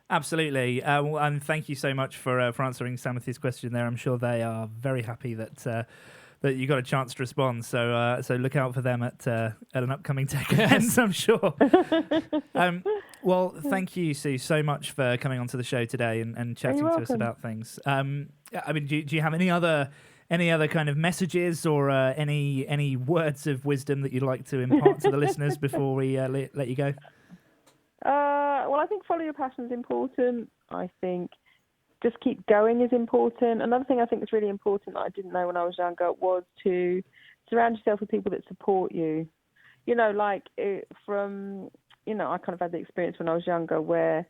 Absolutely. And thank you so much for answering Samathy's question there. I'm sure they are very happy that you got a chance to respond. So look out for them at an upcoming tech event, I'm sure. Well, thank you, Sue, so much for coming onto the show today and chatting to us about things. I mean, do you have any other kind of messages or any words of wisdom that you'd like to impart to the listeners before we let you go? Well, I think follow your passion is important. I think just keep going is important. Another thing I think is really important that I didn't know when I was younger was to surround yourself with people that support you. I kind of had the experience when I was younger where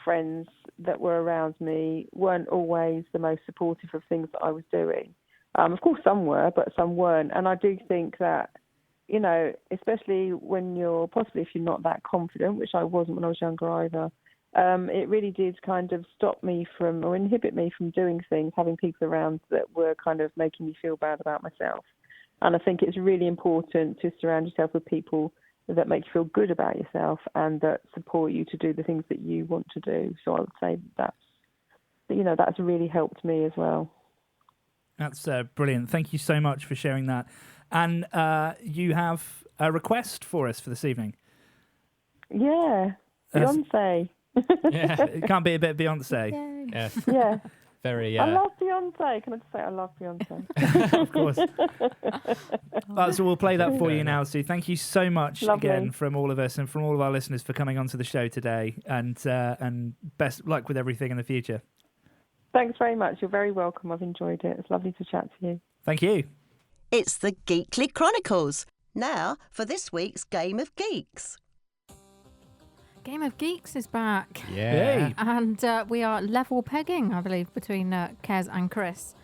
friends that were around me weren't always the most supportive of things that I was doing. Of course, some were, but some weren't. And I do think that, especially when if you're not that confident, which I wasn't when I was younger either, it really did kind of stop me from, or inhibit me from doing things, having people around that were kind of making me feel bad about myself. And I think it's really important to surround yourself with people that make you feel good about yourself and that support you to do the things that you want to do. So I would say that's really helped me as well. That's brilliant. Thank you so much for sharing that. And you have a request for us for this evening. Yeah, Beyonce. Yeah, it can't be a bit of Beyonce. Yay. Yes. Yeah. Very. I love Beyonce. Can I just say I love Beyonce? Of course. So we'll play that for you now, Sue. Thank you so much again from all of us and from all of our listeners for coming onto the show today. And best luck with everything in the future. Thanks very much. You're very welcome. I've enjoyed it. It's lovely to chat to you. Thank you. It's the Geekly Chronicles. Now for this week's Game of Geeks. Game of Geeks is back. Yeah. And we are level pegging, I believe, between Kez and Chris.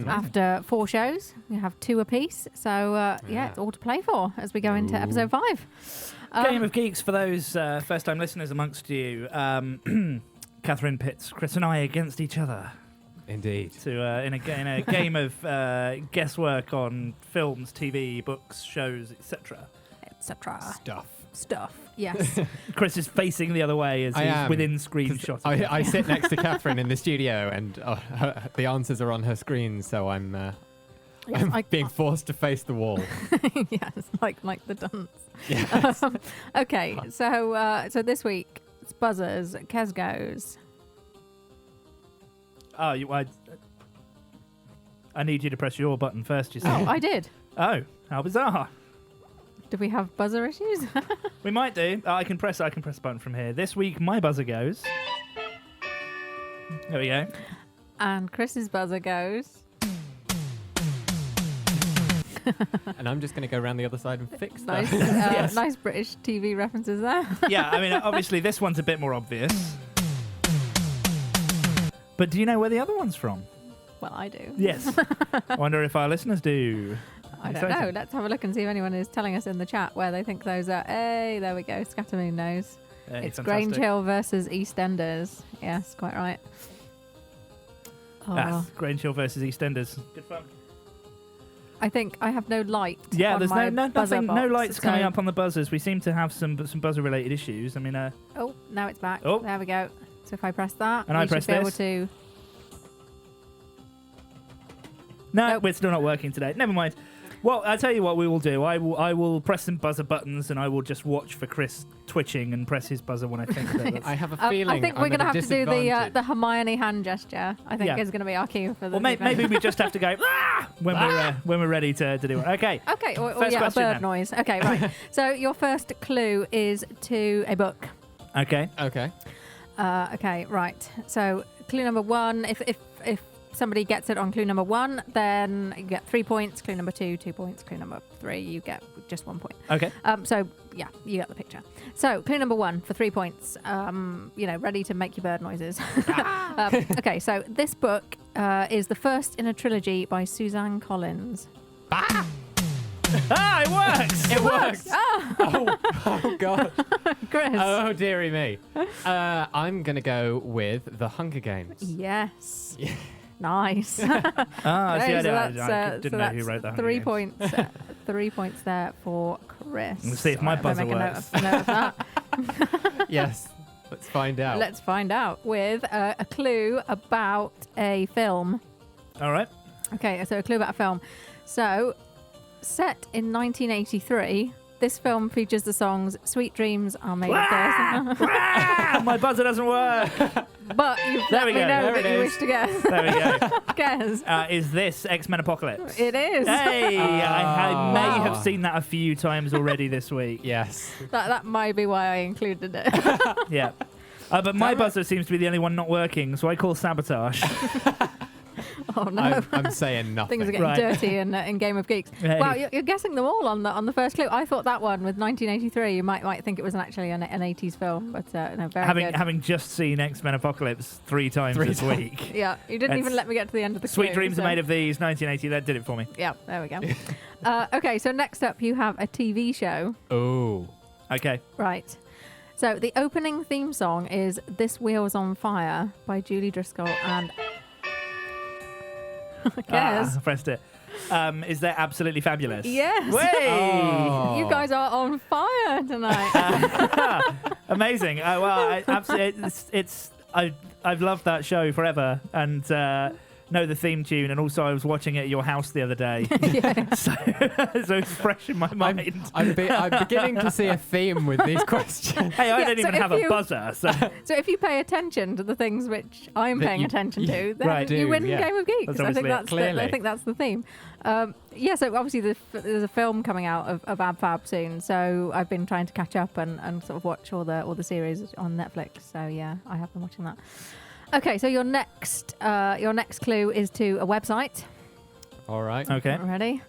After 4 shows, we have 2 apiece. So, it's all to play for as we go into episode 5. Game of Geeks, for those first-time listeners amongst you, Catherine pits Chris and I against each other. Indeed. In a game of guesswork on films, TV, books, shows, etc. Stuff, yes. Chris is facing the other way as he's within screenshot. I sit next to Catherine in the studio, and the answers are on her screen, so I'm being forced to face the wall. Yes, like the dunce. Yes. Okay, so this week it's buzzers. Kez goes. Oh, I need you to press your button first, you see. Oh, I did. Oh, how bizarre. Do we have buzzer issues? We might do. I can press a button from here. This week, my buzzer goes. There we go. And Chris's buzzer goes. And I'm just going to go around the other side and fix that. Nice, nice British TV references there. Yeah, I mean, obviously this one's a bit more obvious. But do you know where the other one's from? Well, I do. Yes. I wonder if our listeners do. I don't know. Let's have a look and see if anyone is telling us in the chat where they think those are. Hey, there we go. Scattermoon knows. Hey, It's fantastic. Grange Hill versus EastEnders. Yes, quite right. Oh, Grange Hill versus EastEnders. Good fun. I think I have no light. Yeah, on there's my no buzzer nothing, no box, lights coming so- up on the buzzers. We seem to have some buzzer-related issues. I mean, Oh, now it's back. Oh. There we go. So if I press that, And I we press should be able this. to. no, Nope. we're still not working today. Never mind. Well, I'll tell you what we will do. I will press some buzzer buttons, and I will just watch for Chris twitching and press his buzzer when I think that that's... I have a feeling I think I'm we're going to at a have to do disadvantage. the Hermione hand gesture. I think Yeah. is going to be our cue for the. Well, maybe we just have to go when we're ready to do it. Okay. Okay, or First yeah, a question bird then. noise. Okay, right. So your first clue is to a book. Okay. Okay. Okay, right. So clue number one, if somebody gets it on clue number one, then you get 3 points. Clue number two, 2 points. Clue number three, you get just 1 point. Okay. So yeah, you get the picture. So clue number one for 3 points. Ready to make your bird noises. Okay, so this book is the first in a trilogy by Suzanne Collins. It works. It works. Oh God. Chris. Oh dearie me. I'm gonna go with The Hunger Games. Yes. Yeah. Nice. Ah, Okay, see, so I that's, didn't know who wrote that. 3 points. 3 points there for Chris. Let's see if my Right, I'll buzzer make a note works. of that. Yes. Let's find out. Let's find out with a clue about a film. All right. Okay, so a clue about a film. So, set in 1983, this film features the songs "Sweet Dreams Are Made of This." My buzzer doesn't work. But you've There let we me go. know There that it you is. wish to guess. There we go. Guess. Is this X-Men Apocalypse? It is. Hey, I may Wow. have seen that a few times already this week. Yes. That might be why I included it. Yeah. But my Damn it. buzzer seems to be the only one not working, so I call sabotage. Oh no. I'm saying nothing. Things are getting Right. dirty in Game of Geeks. Hey. Wow, you're guessing them all on the first clue. I thought that one with 1983. You might think it was actually an 80s film, but no, very good. having just seen X-Men Apocalypse three times this week. Yeah, you didn't even That's- let me get to the end of the Sweet clue, Dreams so- Are Made of These, 1980. That did it for me. Yeah, there we go. Okay, so next up you have a TV show. Oh. Okay. Right. So the opening theme song is "This Wheel's on Fire" by Julie Driscoll and. Guess. I pressed it. Is that Absolutely Fabulous? Yes. Way! Oh. You guys are on fire tonight. Amazing. I've loved that show forever, and know the theme tune, and also I was watching it at your house the other day, so it's fresh in my mind. I'm beginning to see a theme with these questions. Hey, I Yeah, don't so even if have a you- buzzer, so So if you pay attention to the things which I'm That paying you- attention to, then Right. you do, win yeah. Game of Geeks. That's I think obviously it. that's Clearly. I think that's the theme. So obviously there's a film coming out of Ab Fab soon. So I've been trying to catch up and sort of watch all the series on Netflix. So yeah, I have been watching that. Okay, so your next clue is to a website. All right. okay. Ready?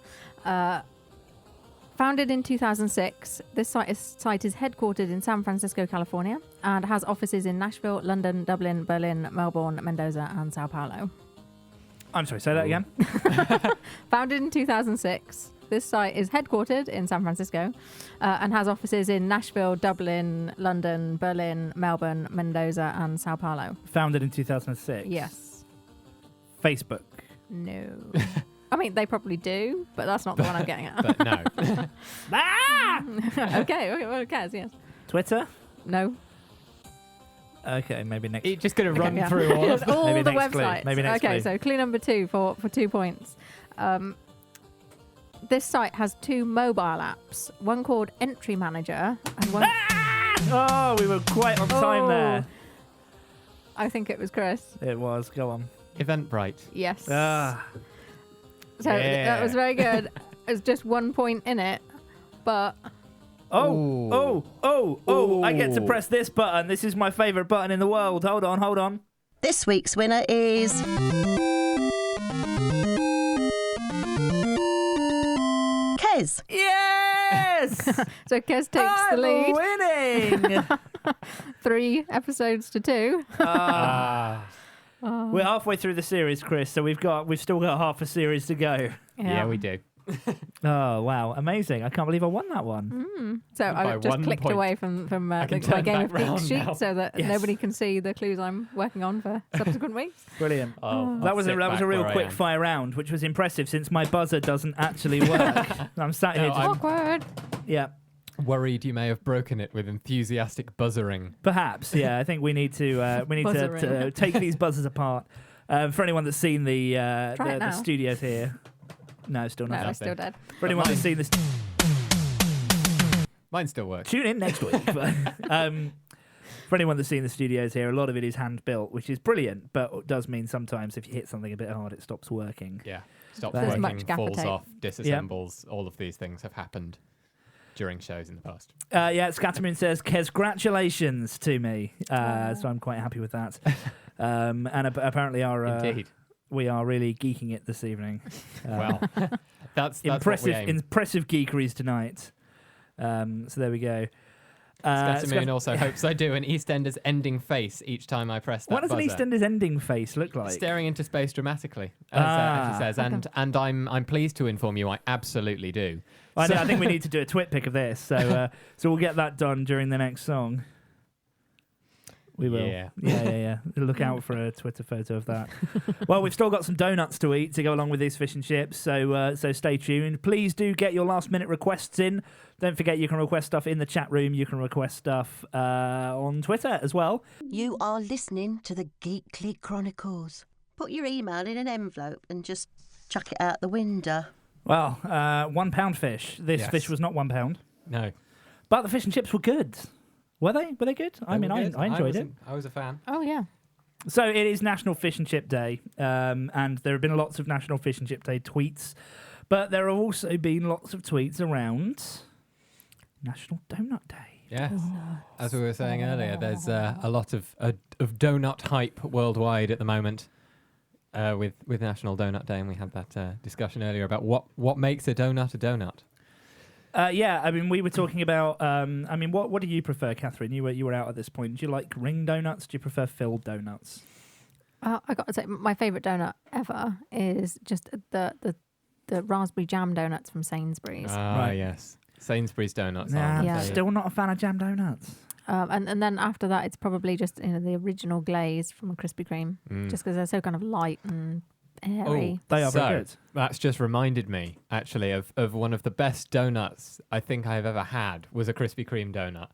Founded in 2006, this site is headquartered in San Francisco, California, and has offices in Nashville, London, Dublin, Berlin, Melbourne, Mendoza, and Sao Paulo. I'm sorry. Say that again. Founded in 2006, this site is headquartered in San Francisco and has offices in Nashville, Dublin, London, Berlin, Melbourne, Mendoza, and Sao Paulo. Founded in 2006. Yes. Facebook. No. I mean, they probably do, but that's not the one I'm getting at. But no. Okay, well, it cares, yes. Twitter. No. Okay, maybe next. You're just going to run Okay, yeah. through all of Yes, them. all Maybe the next clue. websites. Maybe next okay, clue. so clue number 2 for 2 points. This site has 2 mobile apps. One called Entry Manager and one. Oh, we were quite on time Oh. there. I think it was Chris. It was. Go on. Eventbrite. Yes. Ah. So that was very good. There's just 1 point in it, but Oh. I get to Ooh. press this button. This is my favourite button in the world. Hold on. This week's winner is Kez. Yes! So Kez takes the I'm lead. winning! 3 episodes to 2. We're halfway through the series, Chris, so we've still got half a series to go. Yeah, we do. Oh, wow. Amazing. I can't believe I won that one. So By I just 1 clicked point. away from my can Game turn of back Geeks round sheet now. so that Yes. nobody can see the clues I'm working on for subsequent weeks. Brilliant. Oh, That was a real quick fire round, which was impressive since my buzzer doesn't actually work. I'm sat here. No, just- Awkward. yeah, Worried you may have broken it with enthusiastic buzzering. perhaps. Yeah, I think we need to Buzzering. take these buzzers apart. For anyone that's seen the now. studios here, no, still No, not. I'm still dead. For anyone that's seen this, Mine still works. tune in next week. But, for anyone that's seen the studios here, a lot of it is hand built, which is brilliant, but it does mean sometimes if you hit something a bit hard, it stops working. Yeah. Stops There's working, much gaffer falls tape. off, disassembles. All of these things have happened during shows in the past. Yeah, Scattermoon says, congratulations to me. So I'm quite happy with that. And apparently Indeed. we are really geeking it this evening. Well, that's impressive, what we aim. impressive geekeries tonight. So there we go. Scattermoon also hopes I do an EastEnders ending face each time I press that What does an buzzer. EastEnders ending face look like? Staring into space dramatically, as she says, and I'm pleased to inform you I absolutely do. I think we need to do a twit pic of this, so we'll get that done during the next song. We will. Yeah. Look out for a Twitter photo of that. Well, we've still got some donuts to eat to go along with these fish and chips, so stay tuned. Please do get your last-minute requests in. Don't forget you can request stuff in the chat room. You can request stuff on Twitter as well. You are listening to the Geekly Chronicles. Put your email in an envelope and just chuck it out the window. Well, £1 fish. This Yes. fish was not £1, No, but the fish and chips were good. Were they? Were they good? I They mean, were good. I enjoyed it. I was a fan. Oh, yeah. So it is National Fish and Chip Day, and there have been lots of National Fish and Chip Day tweets, but there have also been lots of tweets around National Donut Day. Yes, as we were saying earlier, there's a lot of donut hype worldwide at the moment with National Donut Day, and we had that discussion earlier about what makes a donut a donut. Yeah, I mean, we were talking about. What do you prefer, Catherine? You were out at this point. Do you like ring donuts? Do you prefer filled donuts? I got to say, my favourite donut ever is just the raspberry jam donuts from Sainsbury's. Ah, yes, Sainsbury's donuts. Nah, are Yeah. still not a fan of jam donuts. And then after that, it's probably just the original glaze from Krispy Kreme, just because they're so kind of light and airy. They are very good. That's just reminded me, actually, of one of the best donuts I think I've ever had was a Krispy Kreme donut.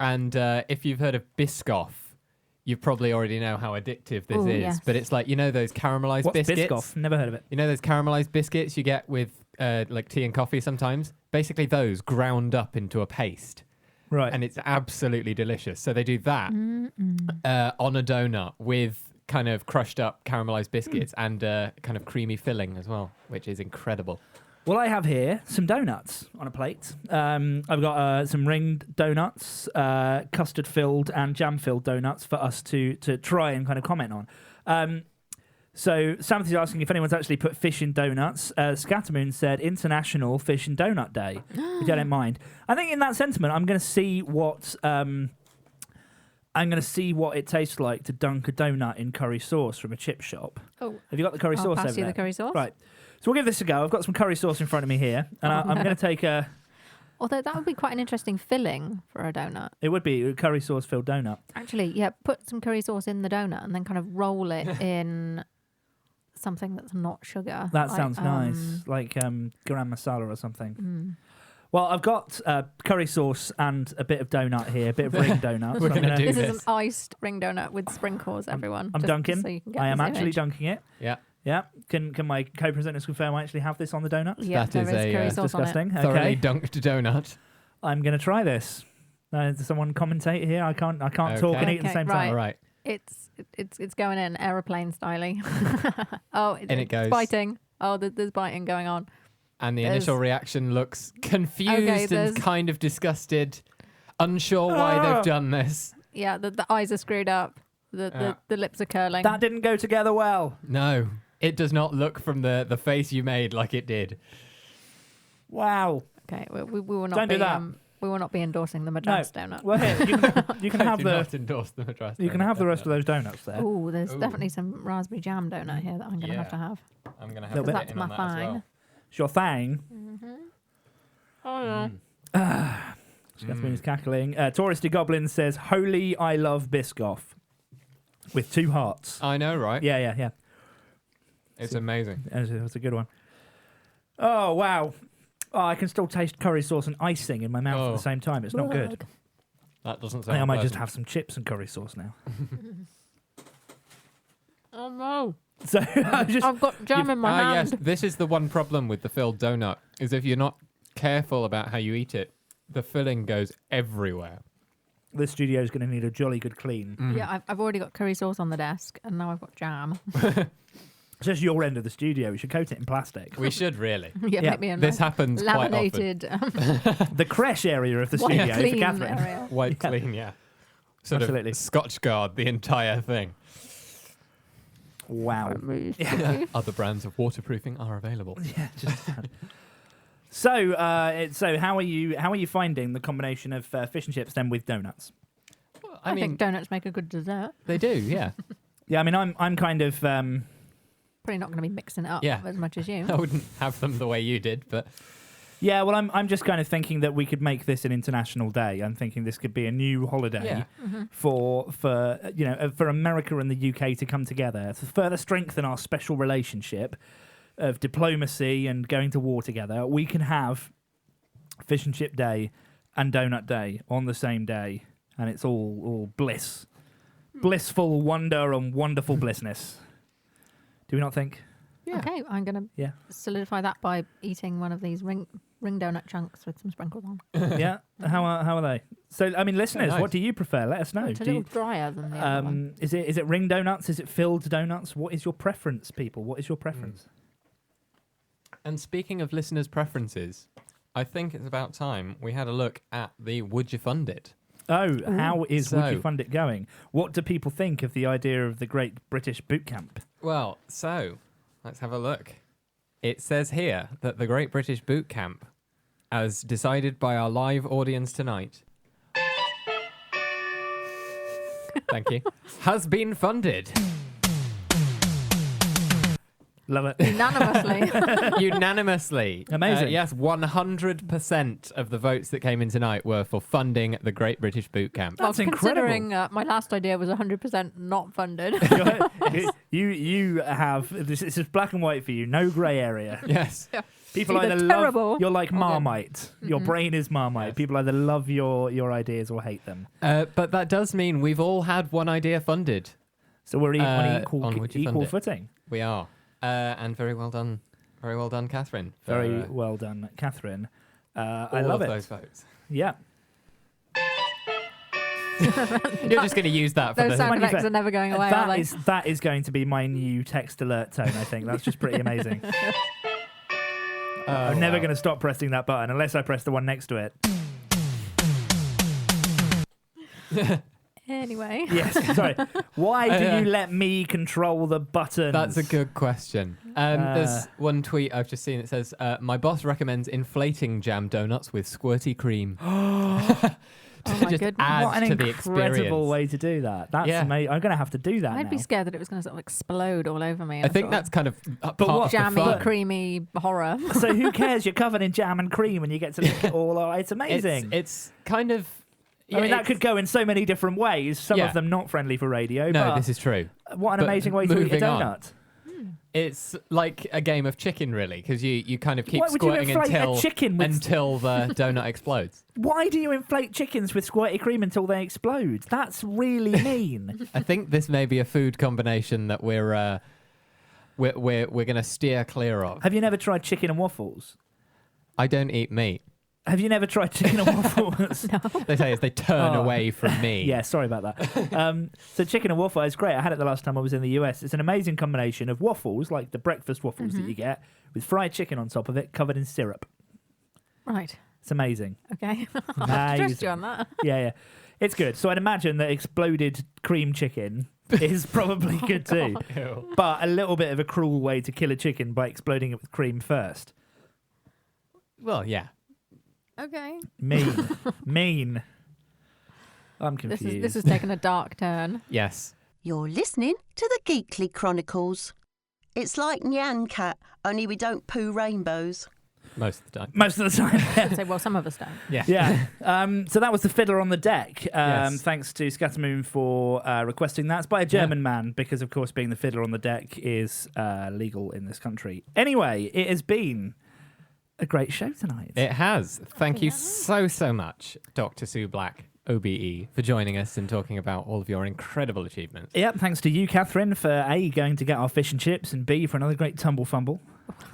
And if you've heard of Biscoff, you probably already know how addictive this Ooh, is. yes. But it's like, those caramelized What's biscuits. Biscoff? Never heard of it. You know those caramelized biscuits you get with like tea and coffee sometimes? Basically those ground up into a paste. Right. And it's absolutely delicious. So they do that on a donut with kind of crushed up caramelized biscuits and kind of creamy filling as well, which is incredible. Well, I have here some donuts on a plate. I've got some ringed donuts, custard-filled and jam-filled donuts for us to try and kind of comment on. So Samantha's asking if anyone's actually put fish in donuts. Scattermoon said International Fish and Donut Day, which I don't mind. I think in that sentiment, I'm going to see what it tastes like to dunk a donut in curry sauce from a chip shop. Oh, Have you got the curry I'll sauce pass over you there? the curry sauce. Right. So we'll give this a go. I've got some curry sauce in front of me here, and I'm going to take a. Although that would be quite an interesting filling for a donut. It would be a curry sauce filled donut. Actually, yeah, put some curry sauce in the donut and then kind of roll it in something that's not sugar. That like, sounds nice, like garam masala or something. Mm. Well, I've got curry sauce and a bit of donut here, a bit of ring donut. We're So I'm gonna do This is an this. iced ring donut with sprinkles, everyone. I'm just dunking. so you can get I am this actually image. dunking it. Yeah. Yeah. Can my co-presenters confirm I actually have this on the donut? Yeah, That is there is a, curry It's sauce on it. disgusting. Thoroughly Okay. dunked donut. I'm going to try this. Does someone commentate here? I can't talk and Okay. eat at the same Okay, time. All right. It's going in aeroplane styling. Oh, In it goes. It's biting. Oh, there's biting going on. And the There's- initial reaction looks confused Okay, and there's- kind of disgusted, unsure why Ah. they've done this. Yeah, the eyes are screwed up. The lips are curling. That didn't go together well. No, it does not look from the face you made like it did. Wow. Okay, we will not Don't be do that. we will not be endorsing the Madras No. donut. Well, here, you can I have do the not endorse the Madras you can donut, have the rest of definitely. those donuts there. Oh, there's Ooh. definitely some raspberry jam donut here that I'm going to Yeah. have to have. I'm going to have Little to bit. get That's in my on that as well. thing. It's your thing. Oh, yeah. Catherine's cackling. Touristy Goblin says, "Holy, I love Biscoff," with 2 hearts. I know, right? Yeah. It's amazing. That's a good one. Oh wow! Oh, I can still taste curry sauce and icing in my mouth at the same time. It's not good. That doesn't I sound think I might just pleasant. have some chips and curry sauce now. Oh no! So I just I've got jam in my hand. Yes, this is the one problem with the filled donut, is if you're not careful about how you eat it, the filling goes everywhere. the studio is going to need a jolly good clean. Yeah, I've already got curry sauce on the desk, and now I've got jam. It's just your end of the studio. We should coat it in plastic. We should really. Yeah, Yeah. make me a This nice happens quite often. laminated The creche area of the white studio for clean Catherine. area. White Yeah. clean, yeah. Sort Absolutely. of Scotch guard the entire thing. Wow. Other brands of waterproofing are available. Yeah, just sad. So how are you finding the combination of fish and chips then with donuts? I think donuts make a good dessert. They do, yeah. Yeah, I mean I'm kind of Probably not going to be mixing it up Yeah. as much as you. I wouldn't have them the way you did, but yeah, well I'm just kind of thinking that we could make this an international day. I'm thinking this could be a new holiday yeah. for for America and the UK to come together to further strengthen our special relationship of diplomacy and going to war together. We can have fish and chip day and donut day on the same day, and it's all bliss, blissful wonder and wonderful blissness. Do we not think? Yeah. Okay, I'm going to Yeah. solidify that by eating one of these ring donut chunks with some sprinkles on. Yeah. How are they? So I mean, listeners, nice. what do you prefer? Let us know. It's a Do little you- drier than the other one. is it ring donuts? Is it filled donuts? What is your preference, people? What is your preference? And speaking of listeners' preferences, I think it's about time we had a look at the Would You Fund It? Oh, how is Would You So- Fund It going? What do people think of the idea of the Great British Boot Camp? Well, so let's have a look. It says here that the Great British Boot Camp, as decided by our live audience tonight, thank you, has been funded Love it. Unanimously. unanimously. Amazing. Yes, 100% of the votes that came in tonight were for funding the Great British Boot Camp. That's well, incredible. considering my last idea was 100% not funded. you have this is black and white for you. No grey area. Yes. People Either either terrible love you're like or good. Marmite. Your brain is Marmite. Yes. People either love your ideas or hate them. But that does mean we've all had one idea funded. So we're on on Would You Fund equal It? footing. We are. And very well done. Very well done, Catherine. for, Very well done, Catherine. I all love of it. those votes. Yeah. You're just going to use that for Those the... sound Funny effects fact, are never going away, are they? that is going to be my new text alert tone, I think. That's just pretty amazing. I'm never going to stop pressing that button unless I press the one next to it. Anyway. Yes, sorry. Why do you let me control the buttons? That's a good question. There's one tweet I've just seen. It says, my boss recommends inflating jam donuts with squirty cream. Oh my just goodness. add What an to the incredible experience. way to do that. That's Yeah. amazing. I'm going to have to do that I'd now. be scared that it was going to sort of explode all over me. I think that's kind of part of the jammy, fun. creamy horror. So who cares? You're covered in jam and cream and you get to lick it all. It's amazing. It's kind of... I mean, that it's- could go in so many different ways. Some Yeah. of them not friendly for radio. No, but this is true. what an but amazing way to eat a moving on. donut. It's like a game of chicken, really, because you kind of keep Why would you squirting inflate a until chicken with- until the donut explodes. Why do you inflate chickens with squirty cream until they explode? That's really mean. I think this may be a food combination that we're going to steer clear of. Have you never tried chicken and waffles? I don't eat meat. Have you never tried chicken and waffles? They say as they turn Oh. away from me. Yeah, sorry about that. So chicken and waffle is great. I had it the last time I was in the US. It's an amazing combination of waffles, like the breakfast waffles that you get, with fried chicken on top of it, covered in syrup. Right. It's amazing. Okay. I'll have to trust you Amazing. on that. Yeah. It's good. So I'd imagine that exploded cream chicken is probably good too. Ew. But a little bit of a cruel way to kill a chicken by exploding it with cream first. Well, yeah. Okay. Mean. I'm This confused. is taking a dark turn. Yes. You're listening to the Geekly Chronicles. It's like Nyan Cat, only we don't poo rainbows. Most of the time. Most of the time. I'd say, well, some of us don't. Yeah. Yeah. So that was The Fiddler on the Deck. Yes. Thanks to Scattermoon for requesting that. It's by a German man because, of course, being the fiddler on the deck is legal in this country. Anyway, it has been a great show tonight. It has. Thank you so much, Dr. Sue Black, OBE, for joining us and talking about all of your incredible achievements. Yep, thanks to you, Catherine, for A, going to get our fish and chips, and B, for another great tumble fumble.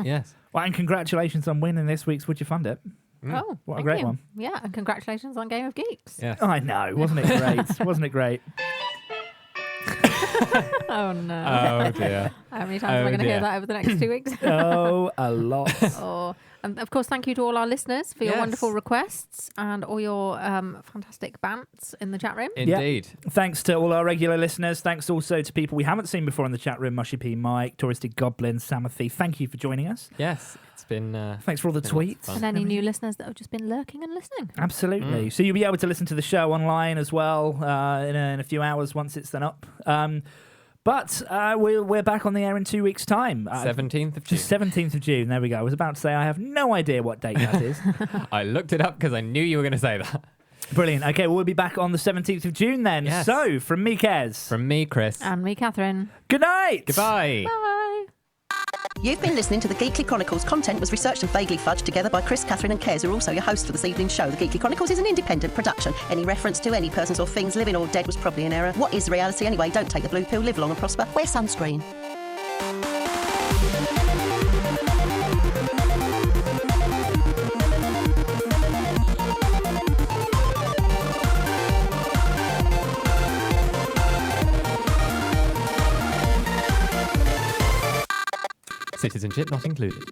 Yes. Well, and congratulations on winning this week's Would You Fund It? Oh, What a thank great you. one. Yeah, and congratulations on Game of Geeks. Yes. I know, wasn't it great? Wasn't it great? Oh, no. Oh, dear. How many times am I going to hear that over the next 2 weeks? Oh, a lot. And of course, thank you to all our listeners for your Yes. wonderful requests and all your fantastic bants in the chat room. Indeed. Thanks to all our regular listeners. Thanks also to people we haven't seen before in the chat room. Mushy P. Mike, Touristic Goblin, Samathy. Thank you for joining us. Yes. It's been... Thanks for all the been lots of tweets. fun. And any new listeners that have just been lurking and listening. Absolutely. So you'll be able to listen to the show online as well in a few hours once it's then up. But we're back on the air in 2 weeks' time. 17th of June. Just 17th of June. There we go. I was about to say I have no idea what date that is. I looked it up because I knew you were going to say that. Brilliant. Okay, well, we'll be back on the 17th of June then. Yes. So, from me, Kez. From me, Chris. And me, Catherine. Good night. Goodbye. Bye. You've been listening to the Geekly Chronicles. Content was researched and vaguely fudged together by Chris, Catherine and Kez, who are also your hosts for this evening's show. The Geekly Chronicles is an independent production. Any reference to any persons or things living or dead was probably an error. What is reality anyway? Don't take the blue pill, live long and prosper. Wear sunscreen. Citizenship not included.